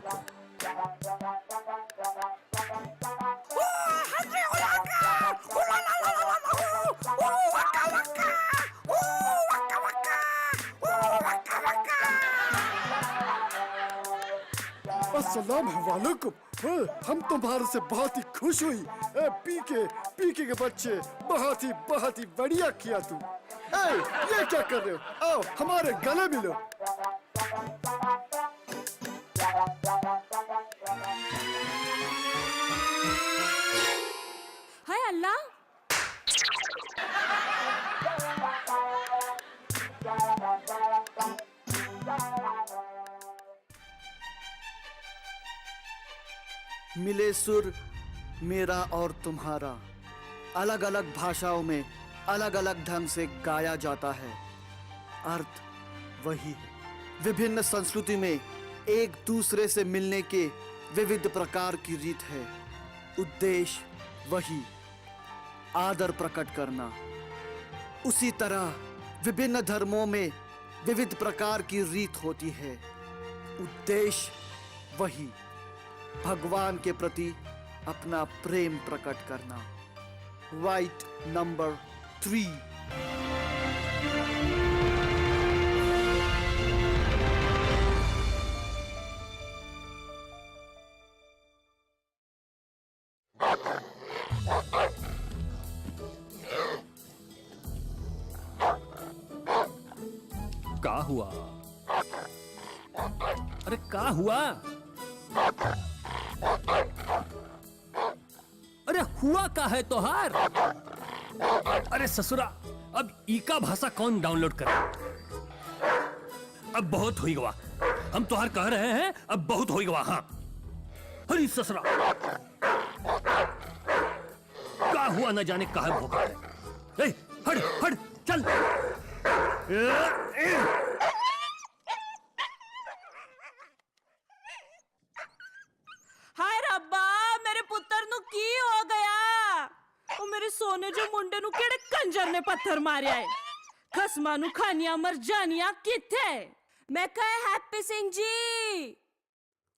अस्सलाम वालेकुम। हम तुम्हारे से बहुत ही खुश हुई। पीके के बच्चे बहुत ही बढ़िया किया तू। ये क्या कर रहे हो? आओ हमारे गले मिलो। हाय अल्लाह। मिले सुर मेरा और तुम्हारा अलग अलग भाषाओं में अलग अलग ढंग से गाया जाता है। अर्थ वही है। विभिन्न संस्कृति में एक दूसरे से मिलने के विविध प्रकार की रीत है। उद्देश्य वही, आदर प्रकट करना। उसी तरह विभिन्न धर्मों में विविध प्रकार की रीत होती है। उद्देश्य वही, भगवान के प्रति अपना प्रेम प्रकट करना। White number 3। का हुआ? अरे का हुआ? अरे हुआ का है तोहार? अरे ससुरा, अब ई का भाषा कौन डाउनलोड करे? अब बहुत हुई गवा, हम तो हर कह रहे हैं, अब बहुत हुई गवा। हाँ अरे ससुरा, क्या हुआ न जाने कहाँ भोंका है। ए, हट हट चल। हाय रब्बा, मेरे पुत्र नु की हो गया? ओ मेरे सोने जो मुंडे नु केड़े कंजर ने पत्थर मारिया है। खसमा नु खानिया मर जानिया किथे? मैं कहे हैप्पी सिंह जी।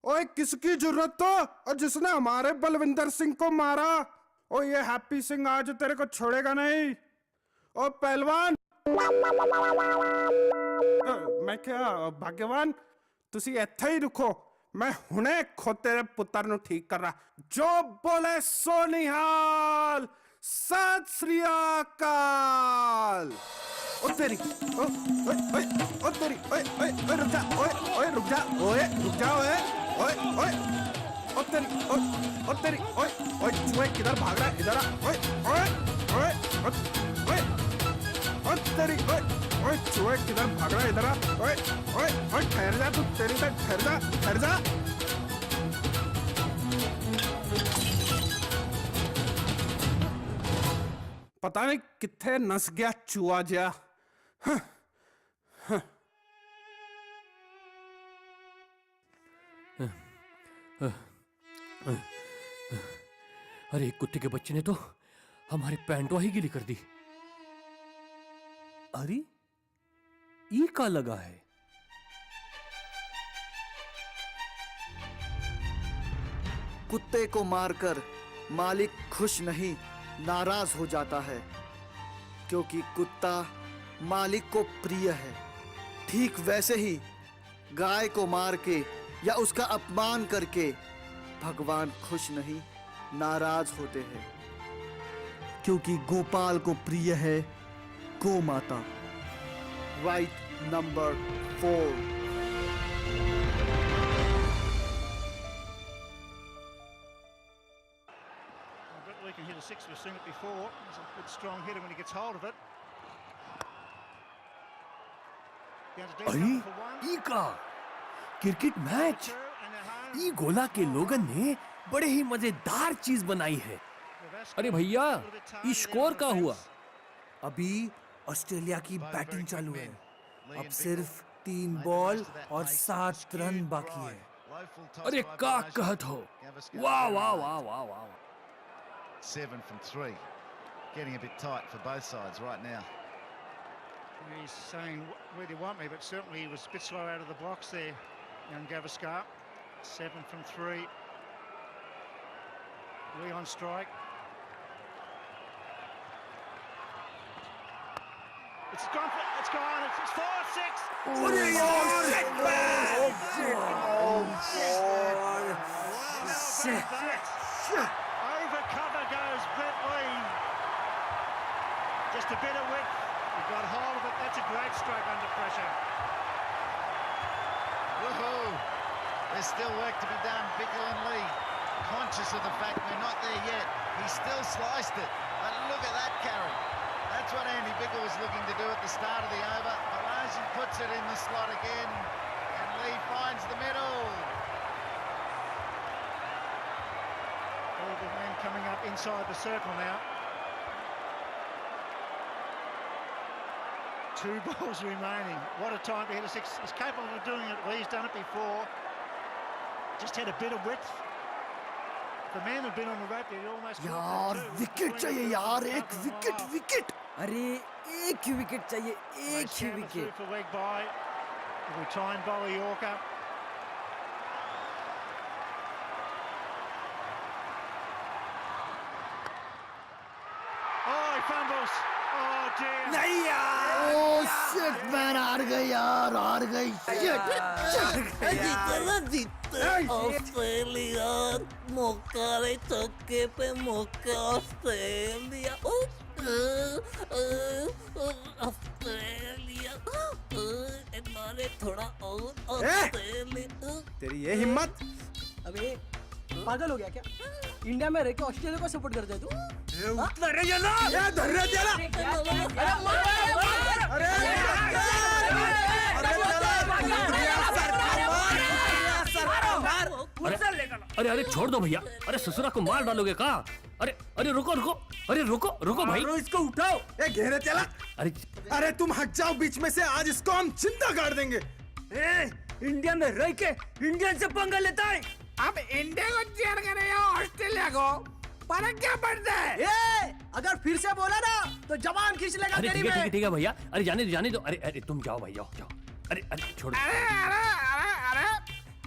ओए किसकी जरूरत तो, और जिसने हमारे बलविंदर सिंह को मारा। ओ ये हैप्पी सिंह आज तेरे को छोड़ेगा नहीं। ओ पहलवान, मैं क्या भाग्यवान, तुसी इत्थे ही रुको, मैं हुने खुद तेरे पुत्र नु ठीक कर रहा। जो बोले सो निहाल, सत श्री अकाल। ओ तेरी, ओ ओए ओए ओ तेरी, ओए ओए ओए रुक जा, ओए ओए रुक जा, ओए रुक जा, ओए ओए ओए ओ तेरी, ओ तेरी, ओए ओए चूहे किधर भाग रहा है? इधर आ, ओए ओए ओए ओए ओ तेरी, ओए ओए चूहे किधर भाग रहा है? इधर आ, ओए ओए ओए ठहर जा तू, तेरी तक ठहर जा, ठहर जा। पता नहीं किथे नस गया चूहा जा। अरे कुत्ते के बच्चे ने तो हमारे पैंटवा ही गीली कर दी। अरे ई का लगा है? कुत्ते को मारकर मालिक खुश नहीं, नाराज हो जाता है, क्योंकि कुत्ता मालिक को प्रिय है। ठीक वैसे ही गाय को मार के या उसका अपमान करके भगवान खुश नहीं, नाराज होते हैं, क्योंकि गोपाल को प्रिय है गौ माता। Right number 4। He can hit a six. We've seen it before. He's a good strong hitter when he gets hold of it. अरे ई का क्रिकेट मैच, ई गोला के लोगन ने बड़े ही मजेदार चीज बनाई है। अरे भैया, ई स्कोर का हुआ? अभी ऑस्ट्रेलिया की बैटिंग चालू है। अब सिर्फ 3 बॉल और 7 रन बाकी है। अरे का कहत हो? वाह वाह वाह वाह वाह। 7 from 3. Getting a bit tight for both sides right now. He's saying, where do you want me? But certainly he was a bit slow out of the blocks there, young Gavaskar. 7 from 3. Lee on strike. It's gone, it's 4-6. Oh, shit, man! Oh, shit! Oh, shit! Over cover goes Brett Lee. Just a bit of width. He got hold of it. That's a great stroke under pressure. Woohoo! There's still work to be done. Bickle and Lee, conscious of the fact they're not there yet. He still sliced it. But look at that carry. That's what Andy Bickle was looking to do at the start of the over. Malazzi puts it in the slot again, and Lee finds the middle. All the men coming up inside the circle now. 2 balls remaining. What a time to hit a 6. He's capable of doing it. Lee's done it before. Just had a bit of width. The man who'd been on the rope, he almost... यार wicket चाहिए यार, एक wicket wicket. अरे एक ही wicket चाहिए, एक ही wicket. For leg by. We try and bowl a Yorker. Oh, he fumbles. Oh dear. नहीं यार। Oh shit man, हार गई यार, हार गई। ऑस्ट्रेलिया मौका रे, चौके पे मौका ऑस्ट्रेलिया। ऑस्ट्रेलिया मारे थोड़ा और। ऑस्ट्रेलिया तेरी ये हिम्मत? अबे पागल हो गया क्या? इंडिया में रह के ऑस्ट्रेलिया को सपोर्ट करता है तू? अरे याला! ये धर्रे चला! अरे अरे छोड़ दो भैया, अरे ससुरा को मार डालोगे का? अरे अरे रुको रुको, अरे रुको रुको भाई, इसको उठाओ। ये घेरे चला। अरे अरे तुम हट जाओ बीच में से, आज इसको हम जिंदा गाड़ देंगे। इंडिया में रह के इंडियन से पंगा लेता है। अब इंडिया को चेयर करे या ऑस्ट्रेलिया को, फर्क क्या पड़ता है? अगर फिर से बोला ना तो जवान खींच लेगा अरे तेरी ठीक है में। ठीक है भैया, अरे जाने दो, अरे अरे तुम जाओ भाई, जाओ जाओ, अरे अरे छोड़ दो। अरे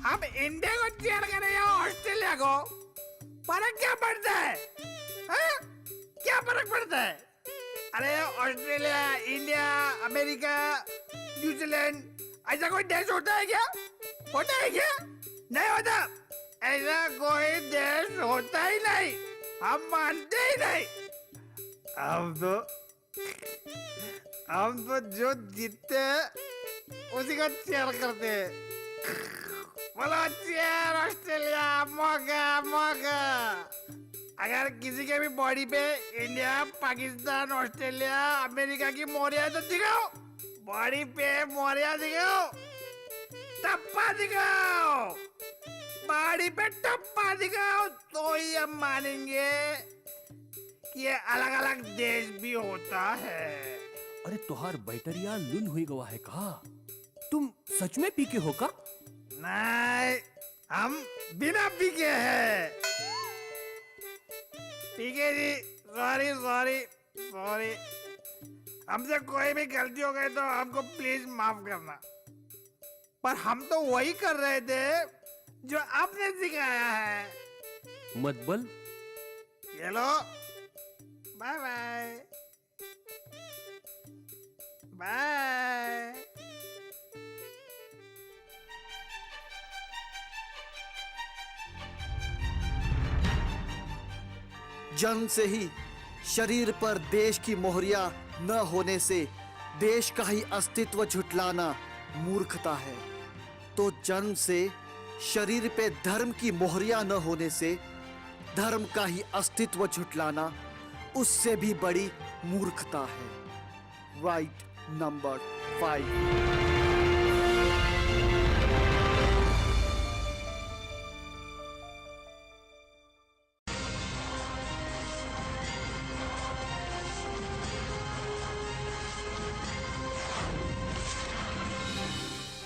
हम इंडिया को चेयर करे या ऑस्ट्रेलिया को, फर्क क्या पड़ता है? हाँ? क्या फर्क पड़ता है? अरे ऑस्ट्रेलिया, इंडिया, अमेरिका, न्यूजीलैंड, ऐसा कोई देश होता है क्या? होता है क्या? नहीं होता। ऐसा कोई देश होता ही नहीं, हम मानते ही नहीं। हम तो जो जीतते हैं उसी को चेयर करते हैं। बोलो चेयर ऑस्ट्रेलिया, मौका मौका। अगर किसी के भी बॉडी पे इंडिया, पाकिस्तान, ऑस्ट्रेलिया, अमेरिका की मोहरिया तो दिखाओ, बॉडी पे मोहरिया दिखाओ, टप्पा दिखाओ, बॉडी पे टप्पा दिखाओ, तो ही हम मानेंगे कि ये अलग अलग देश भी होता है। अरे तुहार बैटरिया लुन हुई गवा है का? तुम सच में पीके हो का? नहीं, हम बिना पीके हैं। पीके जी, सॉरी सॉरी सॉरी, हमसे कोई भी गलती हो गई तो हमको प्लीज माफ करना। पर हम तो वही कर रहे थे जो आपने सिखाया है। मत बल। ये लो, बाय बाय बाय। जन्म से ही शरीर पर देश की मोहरिया न होने से देश का ही अस्तित्व झुठलाना मूर्खता है। तो जन्म से शरीर पे धर्म की मोहरिया न होने से धर्म का ही अस्तित्व झुठलाना उससे भी बड़ी मूर्खता है। Right number 5।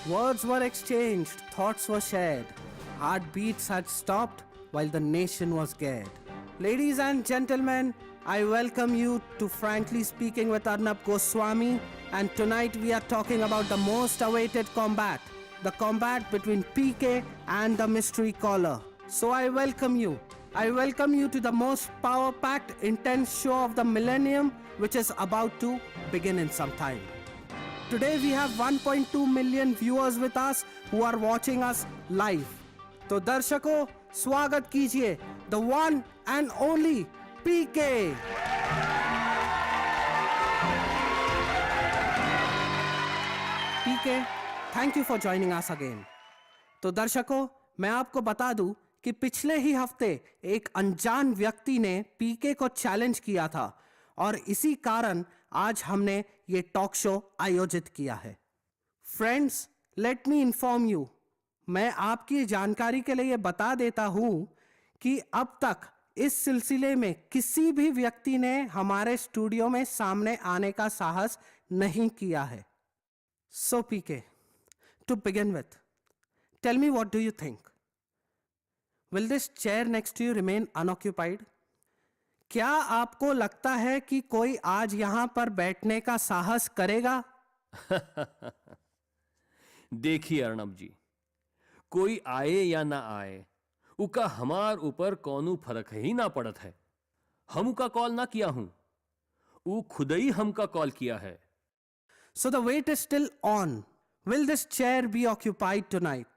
Words were exchanged, thoughts were shared, heartbeats had stopped while the nation was scared. Ladies and gentlemen, I welcome you to Frankly Speaking with Arnab Goswami, and tonight we are talking about the most awaited combat, the combat between PK and the mystery caller. So I welcome you to the most power-packed, intense show of the millennium, which is about to begin in some time. Today we have 1.2 million viewers with us who are watching us live. तो दर्शकों, स्वागत कीजिए the one and only PK. PK, thank you for joining us again. तो दर्शकों, मैं आपको बता दूं कि पिछले ही हफ्ते एक अनजान व्यक्ति ने पीके को चैलेंज किया था और इसी कारण आज हमने ये टॉक शो आयोजित किया है। Friends, let me inform you, मैं आपकी जानकारी के लिए बता देता हूं कि अब तक इस सिलसिले में किसी भी व्यक्ति ने हमारे स्टूडियो में सामने आने का साहस नहीं किया है। So PK, to begin with, tell me what do you think? Will this chair next to you remain unoccupied? क्या आपको लगता है कि कोई आज यहां पर बैठने का साहस करेगा? देखिए अर्णब जी, कोई आए या ना आए, उका हमार ऊपर कौनू फर्क ही ना पड़त है। हम उका कॉल ना किया हूं, वो खुद ही हमका कॉल किया है। So the wait is still on. Will this chair be occupied tonight?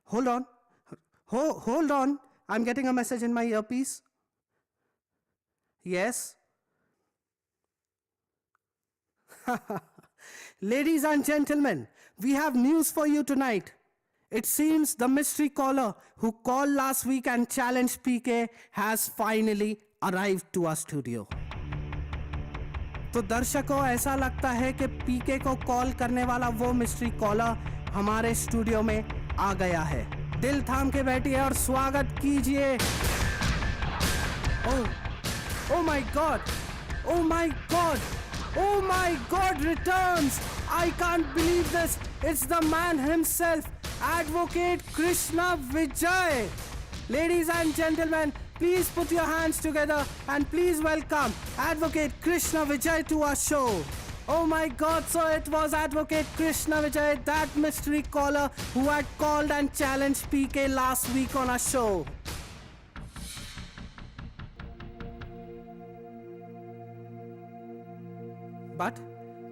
Hold on. Hold on. I'm getting a message in my earpiece. Yes. Ladies and gentlemen, we have news for you tonight. It seems the mystery caller who called last week and challenged PK has finally arrived to our studio. तो दर्शकों, ऐसा लगता है कि पीके को call करने वाला वो मिस्ट्री कॉलर हमारे स्टूडियो में आ गया है. दिल थाम के बैठिए और स्वागत कीजिए. Oh my God! Oh my God! Oh my God returns! I can't believe this! It's the man himself, Advocate Krishna Vijay! Ladies and gentlemen, please put your hands together and please welcome Advocate Krishna Vijay to our show. Oh my God, so it was Advocate Krishna Vijay, that mystery caller who had called and challenged PK last week on our show.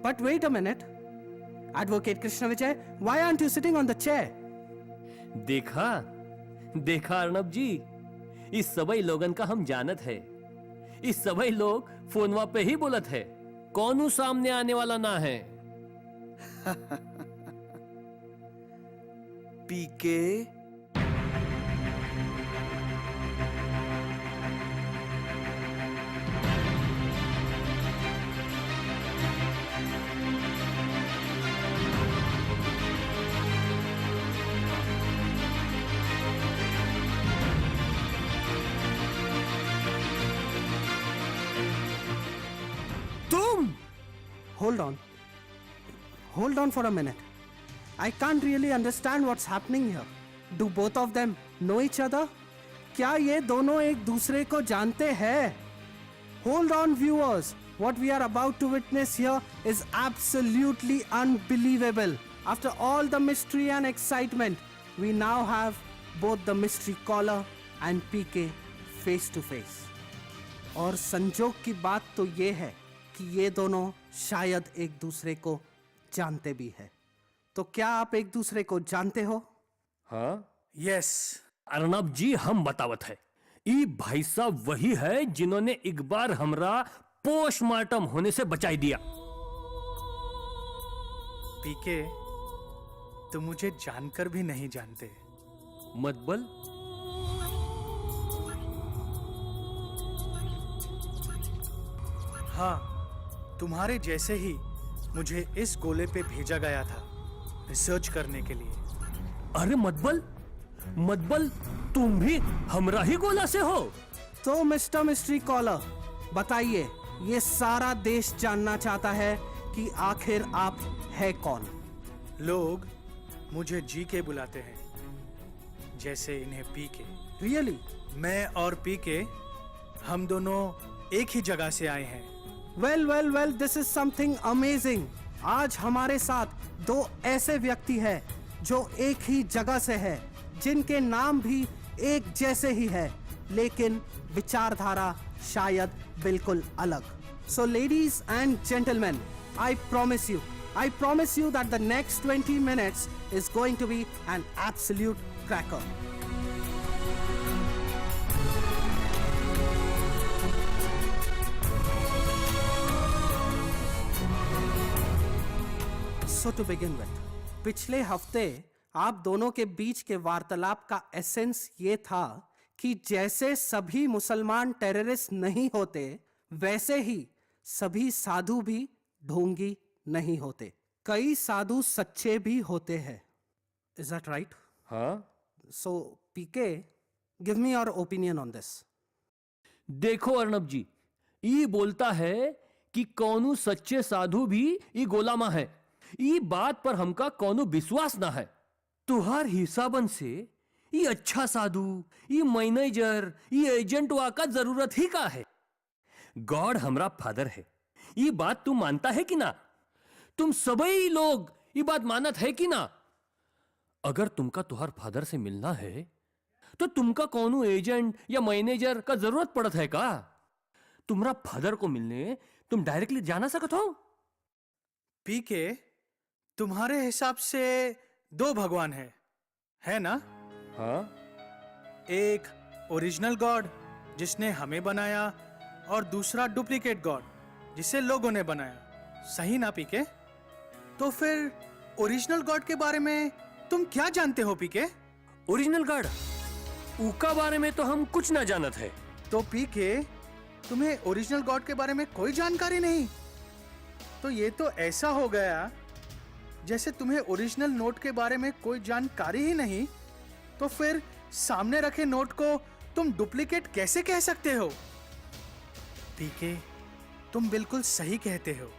But wait a minute. Advocate Krishna Vijay, why aren't you sitting on the chair? देखा अर्णब जी, इस सबई लोगन का हम जानत है. इस सबई लोग फोनवा पे ही बोलत है, कौन सामने आने वाला ना है. पीके Hold on for a minute. I can't really understand what's happening here. Do both of them know each other? क्या ये दोनों एक दूसरे को जानते हैं? Hold on, viewers. What we are about to witness here is absolutely unbelievable. After all the mystery and excitement, we now have both the mystery caller and PK face to face. और संजोग की बात तो ये है कि ये दोनों शायद एक दूसरे को जानते भी है. तो क्या आप एक दूसरे को जानते हो? हाँ, यस. अर्णब जी, हम बतावत है. ई भाई साहब वही है जिन्होंने एक बार हमरा पोस्टमार्टम होने से बचाई दिया. पीके, तुम मुझे जानकर भी नहीं जानते. मत बोल. हाँ, तुम्हारे जैसे ही मुझे इस गोले पे भेजा गया था रिसर्च करने के लिए. अरे मतबल, तुम भी हमरा ही गोला से हो? तो मिस्टर मिस्ट्री कॉलर, बताइए, ये सारा देश जानना चाहता है कि आखिर आप है कौन. लोग मुझे जी के बुलाते हैं, जैसे इन्हें पीके. रियली? मैं और पीके हम दोनों एक ही जगह से आए हैं. Well, this is something amazing. आज हमारे साथ दो ऐसे व्यक्ति हैं जो एक ही जगह से है, जिनके नाम भी एक जैसे ही है, लेकिन विचारधारा शायद बिल्कुल अलग. So ladies and gentleman, I promise you that the next 20 minutes is going to be an absolute cracker. So to begin with, पिछले हफ्ते आप दोनों के बीच के वार्तालाप का एसेंस ये था कि जैसे सभी मुसलमान टेररिस्ट नहीं होते, वैसे ही सभी साधु भी ढोंगी नहीं होते. कई साधु सच्चे भी होते हैं. Is that right? हाँ. So PK, give me your opinion on this. देखो अर्णब जी, ये बोलता है कि कौनू सच्चे साधु भी ये गोलामा है. ये बात पर हमका कौनू विश्वास ना है. तुहार हिसाबन से ये अच्छा साधु, ये मैनेजर, ये एजेंट का जरूरत ही का है. गॉड हमरा फादर है, ये बात तू मानता है कि ना? तुम सभी लोग ये बात मानत है कि ना? अगर तुमका तुहार फादर से मिलना है तो तुमका कौनू एजेंट या मैनेजर का जरूरत पड़त है का? तुम्हारा फादर को मिलने तुम डायरेक्टली जाना सकत हो. पीके, तुम्हारे हिसाब से दो भगवान है ना? हाँ. एक ओरिजिनल गॉड जिसने हमें बनाया और दूसरा डुप्लीकेट गॉड जिसे लोगों ने बनाया. सही ना पीके? तो फिर ओरिजिनल गॉड के बारे में तुम क्या जानते हो पीके? ओरिजिनल गार्ड उका बारे में तो हम कुछ ना जानत है। तो पीके, तुम्हें ओरिजिनल गॉड के बारे में कोई जानकारी नहीं? तो ये तो ऐसा हो गया जैसे तुम्हें ओरिजिनल नोट के बारे में कोई जानकारी ही नहीं, तो फिर सामने रखे नोट को तुम डुप्लीकेट कैसे कह सकते हो? पीके, तुम बिल्कुल सही कहते हो।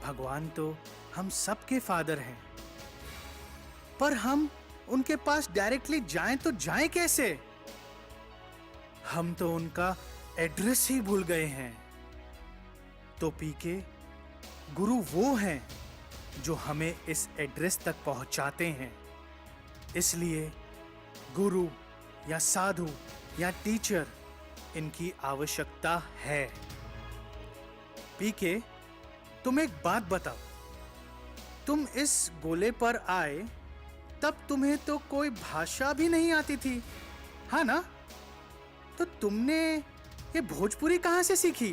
भगवान तो हम सबके फादर हैं, पर हम उनके पास डायरेक्टली जाएं तो जाएं कैसे? हम तो उनका एड्रेस ही भूल गए हैं। तो पीके, गुरु वो हैं जो हमें इस एड्रेस तक पहुंचाते हैं। इसलिए गुरु या साधु या टीचर, इनकी आवश्यकता है। पीके, तुम एक बात बताओ, तुम इस गोले पर आए तब तुम्हें तो कोई भाषा भी नहीं आती थी, हाँ ना? तो तुमने ये भोजपुरी कहां से सीखी?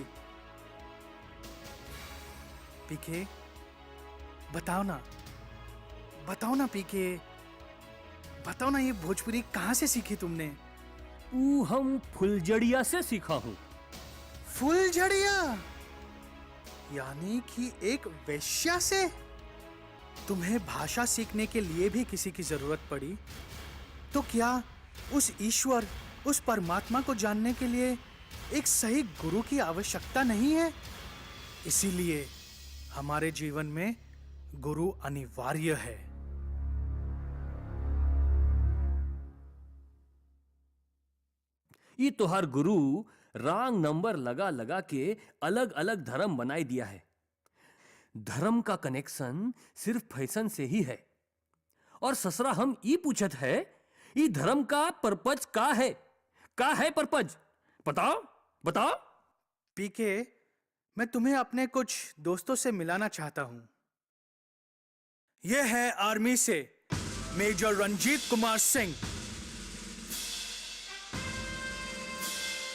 पीके, बताओ ना पीके, बताओ ना, ये भोजपुरी कहां से सीखी तुमने? हम फुलझड़िया से सीखा हूं। फुलझड़िया? यानी कि एक वेश्या से? तुम्हें भाषा सीखने के लिए भी किसी की जरूरत पड़ी? तो क्या उस ईश्वर, उस परमात्मा को जानने के लिए एक सही गुरु की आवश्यकता नहीं है? इसीलिए हमारे जीवन में गुरु अनिवार्य है। ये तोहार गुरु रॉन्ग नंबर लगा लगा के अलग अलग धर्म बनाई दिया है। धर्म का कनेक्शन सिर्फ फैशन से ही है। और ससरा, हम ये पूछत है, ये धर्म का पर्पज का है? का है पर्पज? बताओ बताओ। पीके, मैं तुम्हें अपने कुछ दोस्तों से मिलाना चाहता हूं। यह है आर्मी से मेजर रंजीत कुमार सिंह।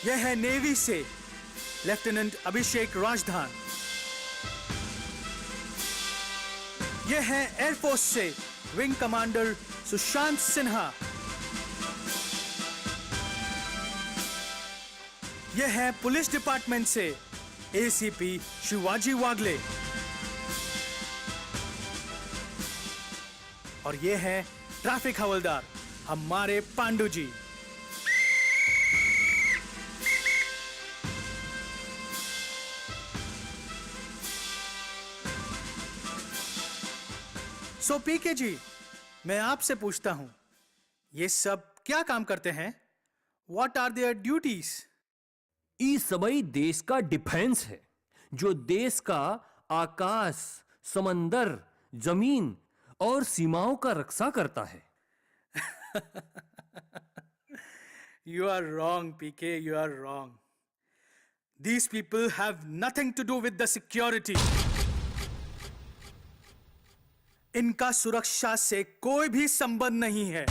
यह है नेवी से लेफ्टिनेंट अभिषेक राजधान। यह है एयरफोर्स से विंग कमांडर सुशांत सिन्हा। यह है पुलिस डिपार्टमेंट से एसीपी शिवाजी वागले। और यह है ट्रैफिक हवलदार हमारे पांडु जी। सो पीके जी, मैं आपसे पूछता हूं, ये सब क्या काम करते हैं? What are their duties? ये सबई देश का डिफेंस है, जो देश का आकाश, समंदर, जमीन और सीमाओं का रक्षा करता है। You are wrong, PK. You are wrong. These people have nothing to do with the security. इनका सुरक्षा से कोई भी संबंध नहीं है।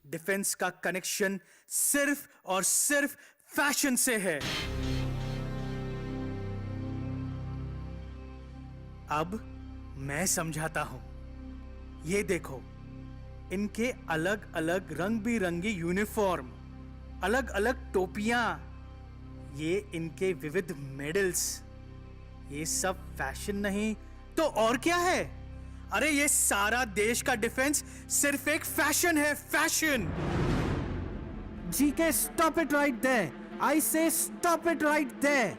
डिफेंस का कनेक्शन सिर्फ और सिर्फ फैशन से है। अब मैं समझाता हूं। ये देखो, इनके अलग अलग रंग बिरंगी यूनिफॉर्म, अलग अलग टोपियां, ये इनके विविध मेडल्स, ये सब फैशन नहीं तो और क्या है? अरे ये सारा देश का डिफेंस सिर्फ एक फैशन है, fashion. GK, stop it right there. I say stop it right there.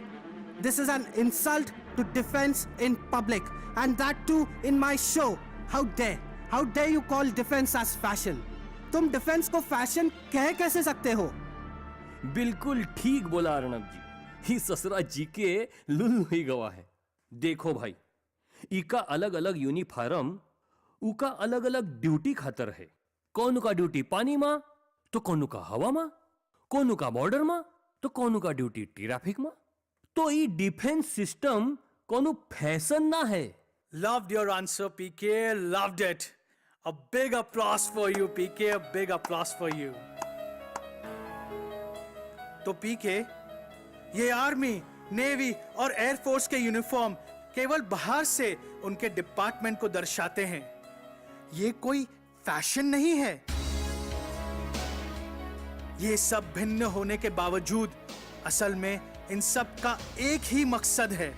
This is an insult to defense in public, and that too in my show. How dare you call defense as fashion? तुम defence को fashion कह कैसे सकते हो? बिल्कुल ठीक बोला अर्णव जी। ही ससुरा जी के लुल्लु ही गवा है। देखो भाई, इका अलग अलग यूनिफॉर्म उका अलग अलग ड्यूटी खातर है। कौन का ड्यूटी पानी में, तो कौन का हवा में, कौन का बॉर्डर में, तो कौन का ड्यूटी ट्रैफिक में। तो ये डिफेंस सिस्टम कौन फैशन ना है। Loved your answer, PK. Loved it. A big applause for you, PK. A big applause for you. तो PK, ये आर्मी, नेवी और एयरफोर्स के यूनिफॉर्म केवल बाहर से उनके डिपार्टमेंट को दर्शाते हैं। ये कोई फैशन नहीं है। ये सब भिन्न होने के बावजूद असल में इन सब का एक ही मकसद है,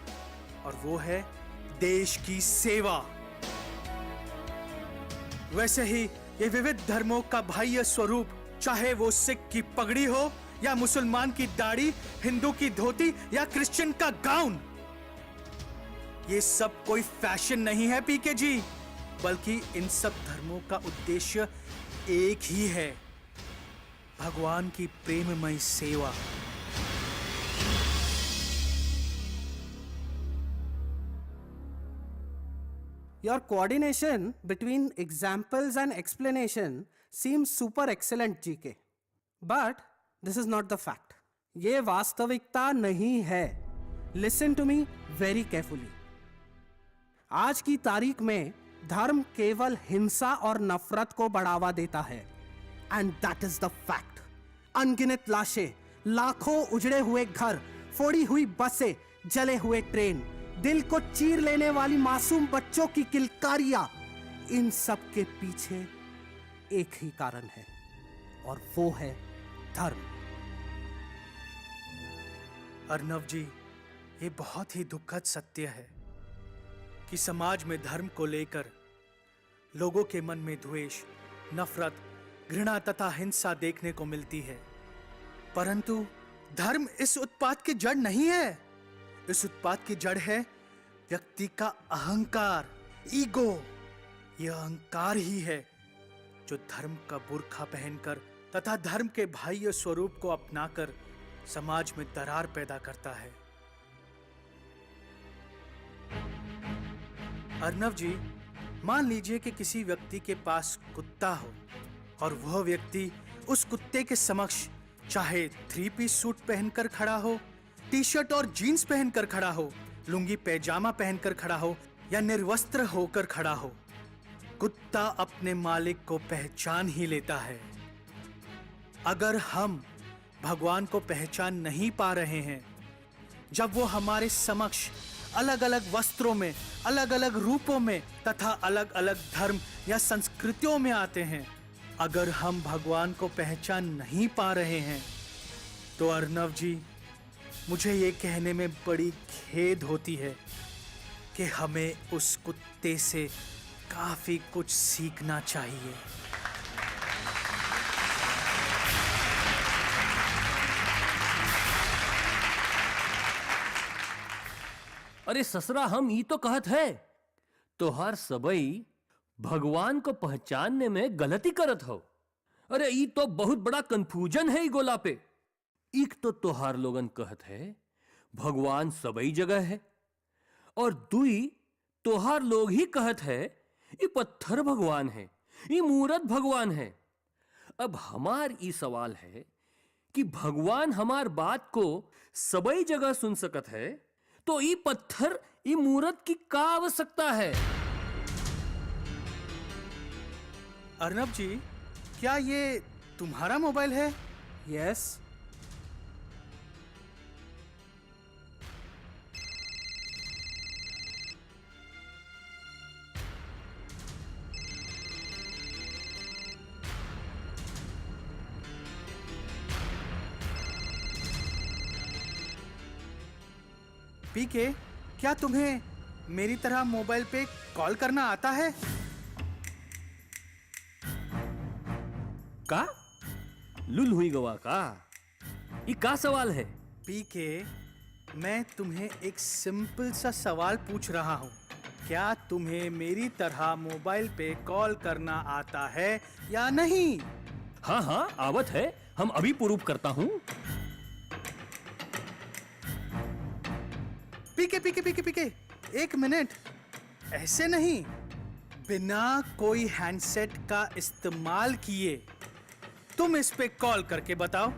और वो है देश की सेवा। वैसे ही ये विविध धर्मों का बाह्य स्वरूप, चाहे वो सिख की पगड़ी हो या मुसलमान की दाढ़ी, हिंदू की धोती या क्रिश्चियन का गाउन, ये सब कोई फैशन नहीं है पीके जी, बल्कि इन सब धर्मों का उद्देश्य एक ही है, भगवान की प्रेममय सेवा। Your coordination between examples and explanation seems super excellent, GK. But this is not the fact. ये वास्तविकता नहीं है. Listen to me very carefully. आज की तारीख में धर्म केवल हिंसा और नफरत को बढ़ावा देता है. And that is the fact. अनगिनत लाशें, लाखों उजड़े हुए घर, फोड़ी हुई बसें, जले हुए ट्रेन, दिल को चीर लेने वाली मासूम बच्चों की किलकारियां, इन सब के पीछे एक ही कारण है, और वो है धर्म। अर्नव जी, ये बहुत ही दुखद सत्य है कि समाज में धर्म को लेकर लोगों के मन में द्वेष, नफरत, घृणा तथा हिंसा देखने को मिलती है। परंतु धर्म इस उत्पात की जड़ नहीं है। इस उत्पात की जड़ है व्यक्ति का अहंकार, ईगो। यह अहंकार ही है जो धर्म का बुर्खा पहनकर तथा धर्म के बाह्य स्वरूप को अपनाकर समाज में दरार पैदा करता है। अर्नव जी, मान लीजिए कि किसी व्यक्ति के पास कुत्ता हो और वह व्यक्ति उस कुत्ते के समक्ष चाहे 3 पीस सूट पहनकर खड़ा हो, टी-शर्ट और जीन्स पहनकर खड़ा हो, लुंगी पैजामा पहनकर खड़ा हो या निर्वस्त्र होकर खड़ा हो, कुत्ता अपने मालिक को पहचान ही लेता है। अगर हम भगवान को पहचान नहीं पा रहे हैं, जब वो हमारे समक्ष अलग अलग वस्त्रों में, अलग अलग रूपों में तथा अलग अलग धर्म या संस्कृतियों में आते हैं, अगर हम भगवान को पहचान नहीं पा रहे हैं, तो अर्नव जी, मुझे ये कहने में बड़ी खेद होती है कि हमें उस कुत्ते से काफी कुछ सीखना चाहिए। अरे ससरा, हम ई तो कहत है तोहार सबई भगवान को पहचानने में गलती करत हो। अरे ई तो बहुत बड़ा कंफ्यूजन है ई गोला पे। एक तो तोहार लोगन कहत है भगवान सबई जगह है, और दुई तोहार लोग ही कहत है ये पत्थर भगवान है, ये मूरत भगवान है। अब हमार ई सवाल है कि भगवान हमार बात को सबई जगह सुन सकत है, तो ये पत्थर, ये मूरत की का आवश्यकता है? अर्नब जी, क्या ये तुम्हारा मोबाइल है? यस। पीके, क्या तुम्हें मेरी तरह मोबाइल पे कॉल करना आता है? का लुल हुई गवा का? ये का सवाल है? पीके, मैं तुम्हें एक सिंपल सा सवाल पूछ रहा हूँ। क्या तुम्हें मेरी तरह मोबाइल पे कॉल करना आता है या नहीं? हाँ हाँ, आवत है। हम अभी प्रूफ करता हूँ। पीके पीके पीके पीके, 1 मिनट। ऐसे नहीं, बिना कोई हैंडसेट का इस्तेमाल किए तुम इस पे कॉल करके बताओ।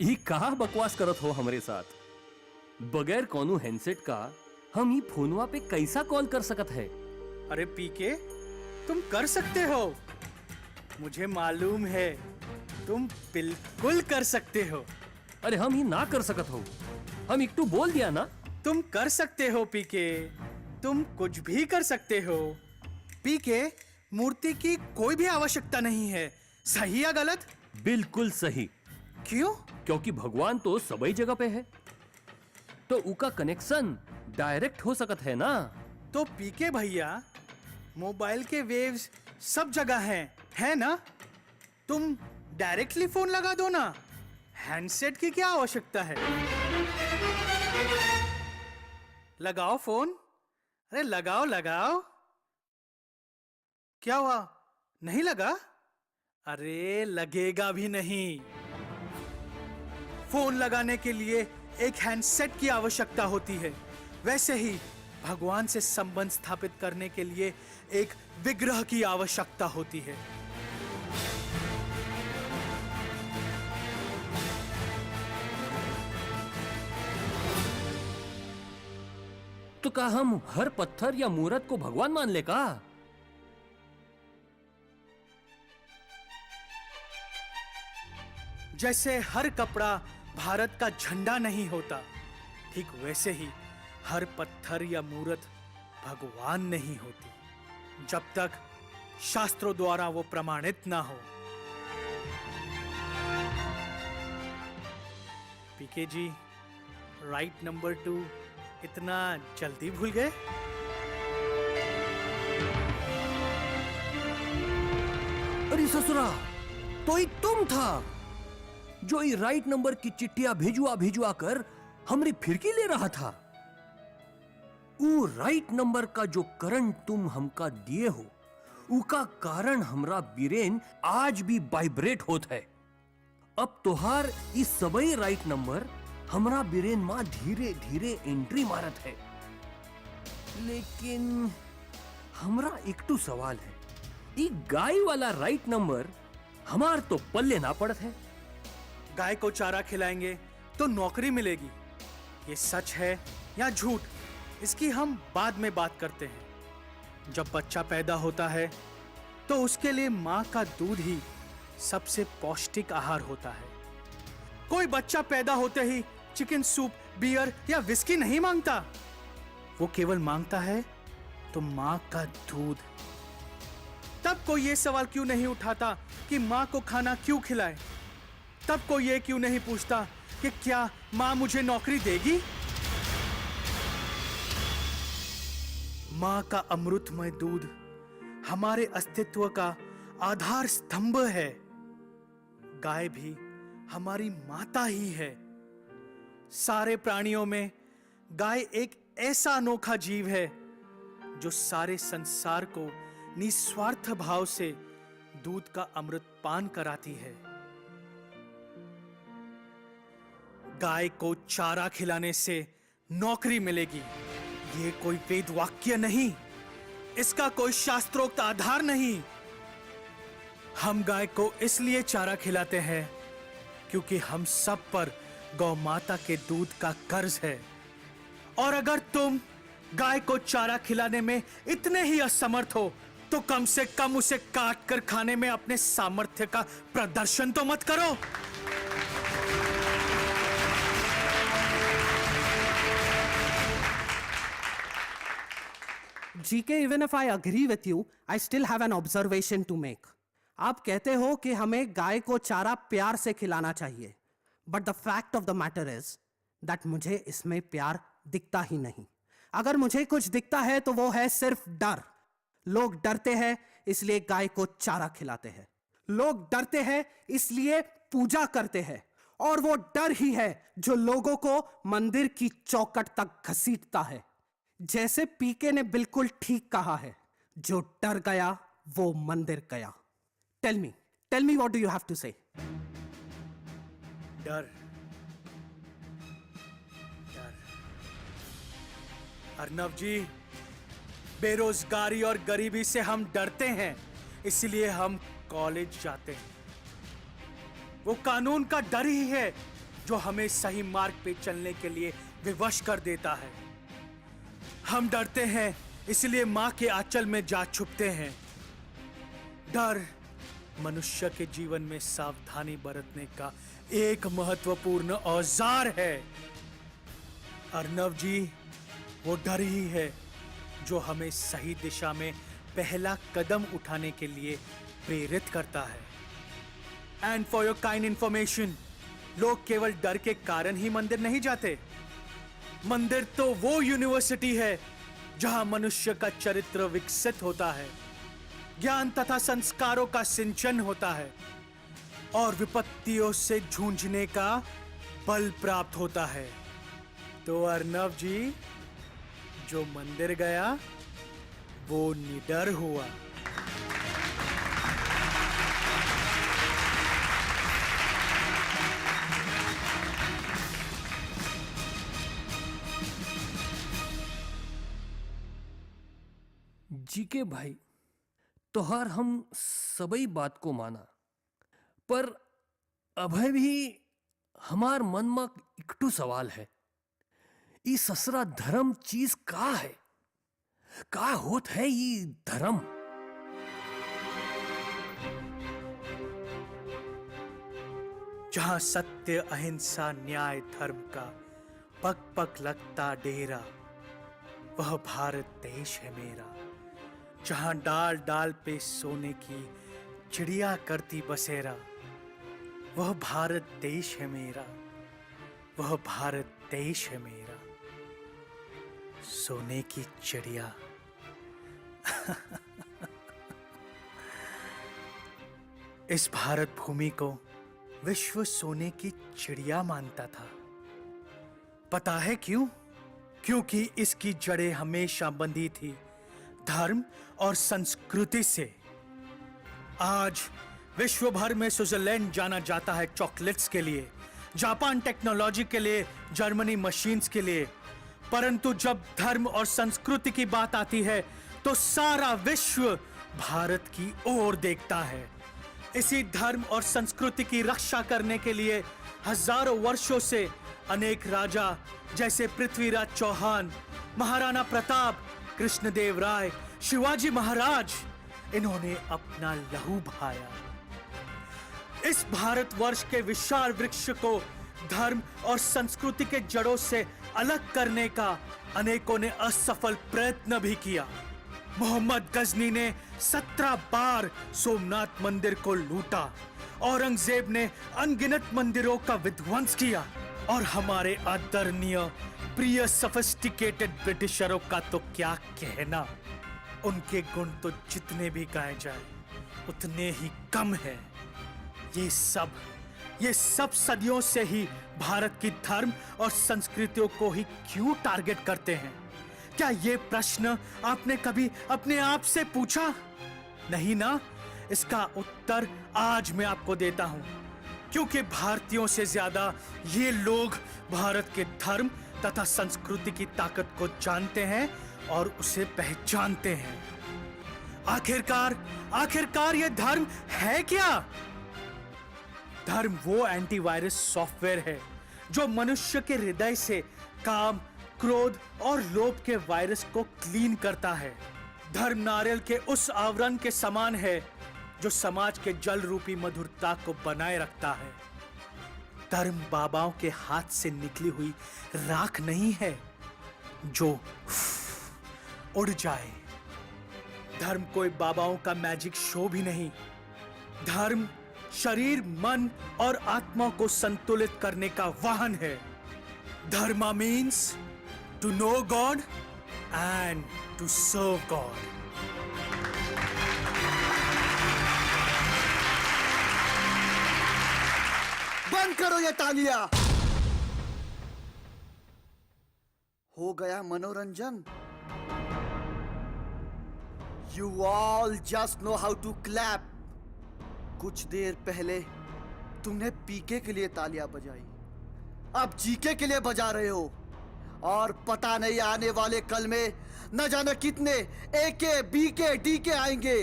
ये कहा बकवास करत हो हमरे साथ? बगैर कोनो हैंडसेट का हम ये फोनवा पे कैसा कॉल कर सकत है? अरे पीके, तुम कर सकते हो। मुझे मालूम है, तुम बिल्कुल कर सकते हो। अरे हम ये ना कर सकत हो। हम एक तो बोल दिया ना। तुम कर सकते हो पीके। तुम कुछ भी कर सकते हो। पीके, मूर्ति की कोई भी आवश्यकता नहीं है, सही या गलत? बिल्कुल सही। क्यों? क्योंकि भगवान तो सभी जगह पे है, तो उनका कनेक्शन डायरेक्ट हो सकत है ना। तो पीके भैया, मोबाइल के वेव्स सब जगह हैं, है ना? तुम डायरेक्टली फोन लगा दो ना, हैंडसेट की क्या आवश्यकता है? लगाओ फोन, अरे लगाओ लगाओ। क्या हुआ, नहीं लगा? अरे लगेगा भी नहीं। फोन लगाने के लिए एक हैंडसेट की आवश्यकता होती है, वैसे ही भगवान से संबंध स्थापित करने के लिए एक विग्रह की आवश्यकता होती है। तो क्या हम हर पत्थर या मूर्त को भगवान मान ले का? जैसे हर कपड़ा भारत का झंडा नहीं होता, ठीक वैसे ही हर पत्थर या मूर्त भगवान नहीं होती, जब तक शास्त्रों द्वारा वो प्रमाणित ना हो। पीके जी, राइट नंबर 2 इतना जल्दी भूल गए? अरे ससुरा, तो ही तुम था जो ये राइट नंबर की चिट्ठियां भिजवा कर हमरी फिरकी ले रहा था। वो राइट नंबर का जो करंट तुम हमका दिए हो, उका कारण हमरा बिरेन आज भी वाइब्रेट होत है। अब तोहार इस सबई राइट नंबर हमरा बिरेन मां धीरे धीरे एंट्री मारत है। लेकिन हमरा एक तो सवाल है, ये गाय वाला राइट नंबर हमार तो पल्ले ना पड़त है। गाय को चारा खिलाएंगे तो नौकरी मिलेगी, ये सच है या झूठ, इसकी हम बाद में बात करते हैं। जब बच्चा पैदा होता है तो उसके लिए माँ का दूध ही सबसे पौष्टिक आहार होता है। कोई बच्चा पैदा होते ही चिकन सूप, बियर या विस्की नहीं मांगता, वो केवल मांगता है तो माँ का दूध। तब कोई ये सवाल क्यों नहीं उठाता कि माँ को खाना क्यों खिलाए? तब कोई ये क्यों नहीं पूछता कि क्या माँ मुझे नौकरी देगी? माँ का अमृतमय दूध हमारे अस्तित्व का आधार स्तंभ है। गाय भी हमारी माता ही है। सारे प्राणियों में गाय एक ऐसा अनोखा जीव है जो सारे संसार को निस्वार्थ भाव से दूध का अमृत पान कराती है। गाय को चारा खिलाने से नौकरी मिलेगी, ये कोई वेद वाक्य नहीं, इसका कोई शास्त्रोक्त आधार नहीं। हम गाय को इसलिए चारा खिलाते हैं क्योंकि हम सब पर गौ माता के दूध का कर्ज है। और अगर तुम गाय को चारा खिलाने में इतने ही असमर्थ हो तो कम से कम उसे काट कर खाने में अपने सामर्थ्य का प्रदर्शन तो मत करो। GK, even if I agree with you, I still have an observation to make. आप कहते हो कि हमें गाय को चारा प्यार से खिलाना चाहिए, but the fact of the matter is that मुझे इसमें प्यार दिखता ही नहीं। अगर मुझे कुछ दिखता है तो वो है सिर्फ डर। लोग डरते हैं इसलिए गाय को चारा खिलाते हैं, लोग डरते हैं इसलिए पूजा करते हैं, और वो डर ही है जो लोगों को मंदिर की चौखट तक घसीटता है। जैसे पीके ने बिल्कुल ठीक कहा है, जो डर गया वो मंदिर गया। Tell me what do you have to say? डर, डर। अर्नव जी, बेरोजगारी और गरीबी से हम डरते हैं, इसलिए हम कॉलेज जाते हैं। वो कानून का डर ही है जो हमें सही मार्ग पे चलने के लिए विवश कर देता है। हम डरते हैं इसलिए मां के आंचल में जा छुपते हैं। डर मनुष्य के जीवन में सावधानी बरतने का एक महत्वपूर्ण औजार है। अर्नव जी, वो डर ही है जो हमें सही दिशा में पहला कदम उठाने के लिए प्रेरित करता है। And for your kind information, लोग केवल डर के कारण ही मंदिर नहीं जाते। मंदिर तो वो यूनिवर्सिटी है जहां मनुष्य का चरित्र विकसित होता है, ज्ञान तथा संस्कारों का सिंचन होता है और विपत्तियों से जूझने का बल प्राप्त होता है। तो अर्नव जी, जो मंदिर गया वो निडर हुआ। जी के भाई, तोहार हम सबई बात को माना, पर अभय भी हमार मन में इकटू सवाल है। ई ससरा धर्म चीज का है? का होत है ई धर्म? जहां सत्य, अहिंसा, न्याय, धर्म का पग पग लगता डेरा, वह भारत देश है मेरा। जहां डाल डाल पे सोने की चिड़िया करती बसेरा, वह भारत देश है मेरा, वह भारत देश है मेरा। सोने की चिड़िया। इस भारत भूमि को विश्व सोने की चिड़िया मानता था। पता है क्यों? क्योंकि इसकी जड़ें हमेशा बंधी थी धर्म और संस्कृति से। आज विश्व भर में स्विट्जरलैंड जाना जाता है चॉकलेट्स के लिए, जापान टेक्नोलॉजी के लिए, जर्मनी मशीन्स के लिए, परंतु जब धर्म और संस्कृति की बात आती है तो सारा विश्व भारत की ओर देखता है। इसी धर्म और संस्कृति की रक्षा करने के लिए हजारों वर्षों से अनेक राजा जैसे पृथ्वीराज चौहान, महाराणा प्रताप, कृष्णदेव राय, शिवाजी महाराज, इन्होंने अपना लहू बहाया। इस भारतवर्ष के विशाल वृक्ष को धर्म और संस्कृति के जड़ों से अलग करने का अनेकों ने असफल प्रयत्न भी किया। मोहम्मद गजनी ने 17 बार सोमनाथ मंदिर को लूटा, औरंगजेब ने अनगिनत मंदिरों का विध्वंस किया, और हमारे आदरणीय प्रिय सोफिस्टिकेटेड ब्रिटिशरों का तो क्या कहना। उनके गुण तो जितने भी गाए जाए उतने ही कम है। ये सब सदियों से ही भारत की धर्म और संस्कृतियों को ही क्यों टारगेट करते हैं? क्या ये प्रश्न आपने कभी अपने आप से पूछा? नहीं ना? इसका उत्तर आज मैं आपको देता हूं, क्योंकि भारतीयों से ज्यादा ये लोग भारत के धर्म तथा संस्कृति की ताकत को जानते हैं और उसे पहचानते हैं। आखिरकार ये धर्म है क्या? धर्म वो एंटीवायरस सॉफ्टवेयर है जो मनुष्य के हृदय से काम, क्रोध और लोभ के वायरस को क्लीन करता है। धर्म नारियल के उस आवरण के समान है जो समाज के जल रूपी मधुरता को बनाए रखता है। धर्म बाबाओं के हाथ से निकली हुई राख नहीं है जो उड़ जाए। धर्म कोई बाबाओं का मैजिक शो भी नहीं। धर्म शरीर, मन और आत्मा को संतुलित करने का वाहन है। Dharma means to know God and to serve God. बंद करो ये तालियां। हो गया मनोरंजन। You all just know how to clap. कुछ देर पहले तुमने पीके के लिए तालियां बजाई, अब जीके के लिए बजा रहे हो, और पता नहीं आने वाले कल में न जाने कितने एके, बीके, डीके आएंगे,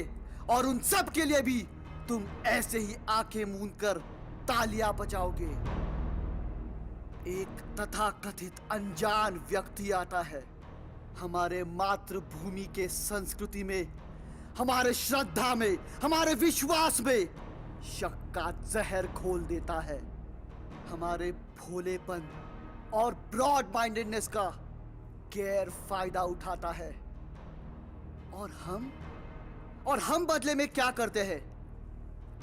और उन सब के लिए भी तुम ऐसे ही आंखें मूंद कर तालियां बजाओगे। एक तथाकथित अनजान व्यक्ति आता है, हमारे मातृभूमि के संस्कृति में, हमारे श्रद्धा में, हमारे विश्वास में शक का जहर खोल देता है। हमारे भोलेपन और ब्रॉड माइंडेडनेस का गैर फायदा उठाता है। और हम बदले में क्या करते हैं?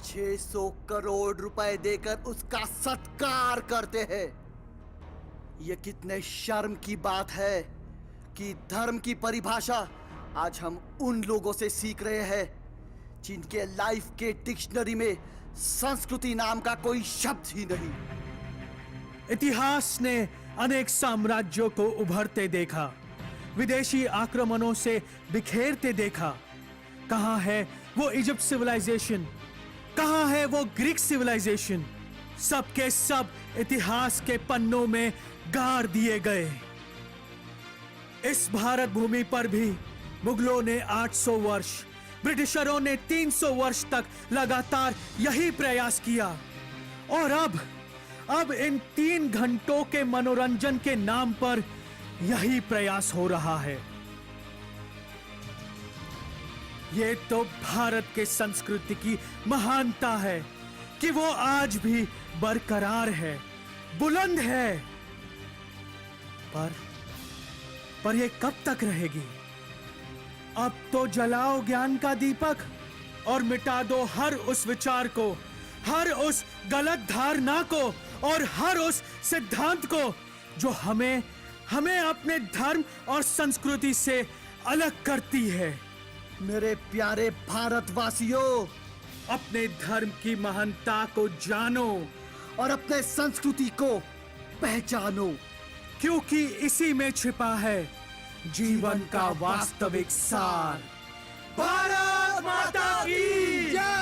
600 करोड़ रुपए देकर उसका सत्कार करते हैं। ये कितने शर्म की बात है कि धर्म की परिभाषा आज हम उन लोगों से सीख रहे हैं जिनके लाइफ के डिक्शनरी में संस्कृति नाम का कोई शब्द ही नहीं। इतिहास ने अनेक साम्राज्यों को उभरते देखा, विदेशी आक्रमणों से बिखेरते देखा। कहां है वो इजिप्ट सिविलाइजेशन? कहां है वो ग्रीक सिविलाइजेशन? सब के सब इतिहास के पन्नों में गाड़ दिए गए। इस भारत भूमि पर भी मुगलों ने 800 वर्ष, ब्रिटिशरों ने 300 वर्ष तक लगातार यही प्रयास किया। और अब इन 3 घंटों के मनोरंजन के नाम पर यही प्रयास हो रहा है। ये तो भारत के संस्कृति की महानता है कि वो आज भी बरकरार है, बुलंद है। पर ये कब तक रहेगी? अब तो जलाओ ज्ञान का दीपक और मिटा दो हर उस विचार को, हर उस गलत धारणा को और हर उस सिद्धांत को जो हमें अपने धर्म और संस्कृति से अलग करती है। मेरे प्यारे भारतवासियों, अपने धर्म की महानता को जानो और अपने संस्कृति को पहचानो, क्योंकि इसी में छिपा है जीवन का वास्तविक सार। भारत माता की जय।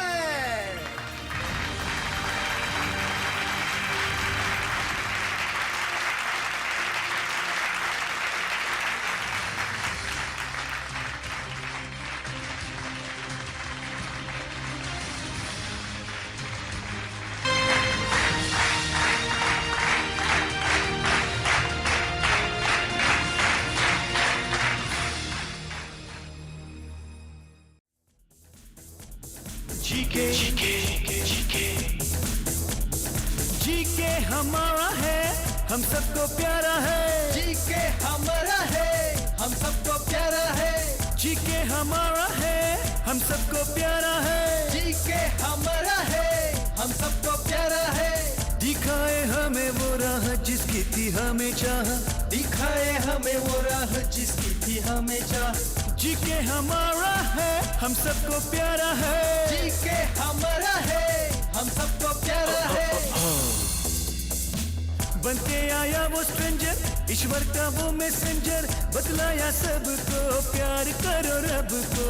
जीके हमारा है, हम सबको प्यारा है। जीके हमारा है, हम सबको प्यारा है। जीके हमारा है, हम सबको प्यारा है। जीके हमारा है, हम सबको प्यारा है। दिखाए हमें वो राह जिसकी थी हमें चाह, दिखाए हमें वो राह जिसकी थी हमें चाह। जीके हमारा है, हम सबको प्यारा है। जीके हमारा है, हम सबको प्यारा है। बनके आया वो स्ट्रेंजर, ईश्वर का वो मैसेंजर, बतलाया सबको प्यार करो रब को,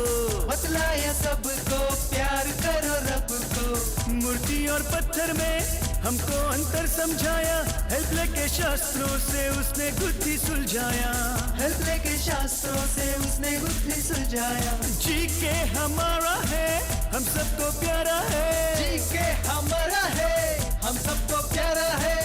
बतलाया सबको प्यार करो रब को। मूर्ति और पत्थर में हमको अंतर समझाया, हेल्प लेके शास्त्रों से उसने गुत्थी सुलझाया, हेल्प लेके शास्त्रों से उसने गुत्थी सुलझाया। जी के हमारा है, हम सबको प्यारा है। जी के हमारा है, हम सबको प्यारा है।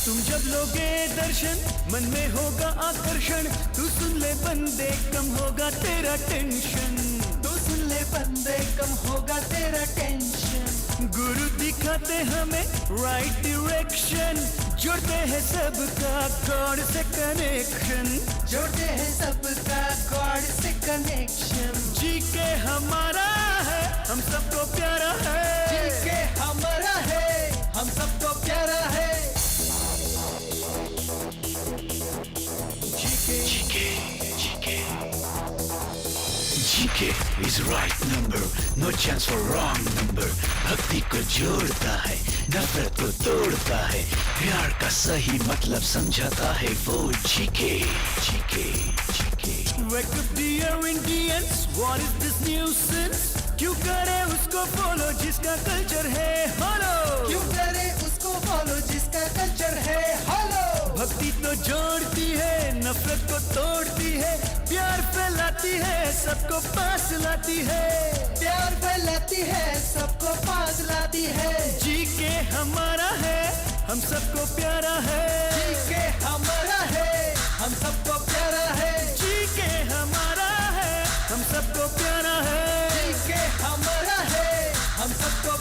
तुम जब लोगे दर्शन, मन में होगा आकर्षण। तू सुन ले बंदे, कम होगा तेरा टेंशन। तू सुन ले बंदे, कम होगा तेरा टेंशन। गुरु दिखाते हमें राइट डायरेक्शन, जोड़ते हैं सबका गॉड से कनेक्शन, जोड़ते हैं सबका गॉड से कनेक्शन। जी के हमारा है, हम सबको प्यारा है। जी के हमारा है, हम सबको प्यारा है। GK is right number, no chance for wrong number। भक्ति को जोड़ता है, नफरत को तोड़ता है, प्यार का सही मतलब समझाता है वो GK। Wake up dear Indians, what is this nuisance? क्यों करे उसको फॉलो जिसका कल्चर है हॉलो? क्यों करे उसको फॉलो जिसका कल्चर है हॉलो? भक्ति तो जोड़ती है, नफरत को तोड़ती है, प्यार फैलाती है, सबको पास लाती है, प्यार फैलाती है, सबको पास लाती है। जी के हमारा है, हम सबको प्यारा है। जी के हमारा है, हम सबको प्यारा है। जी के हमारा है, हम सबको प्यारा है। जी के हमारा है, हम सबको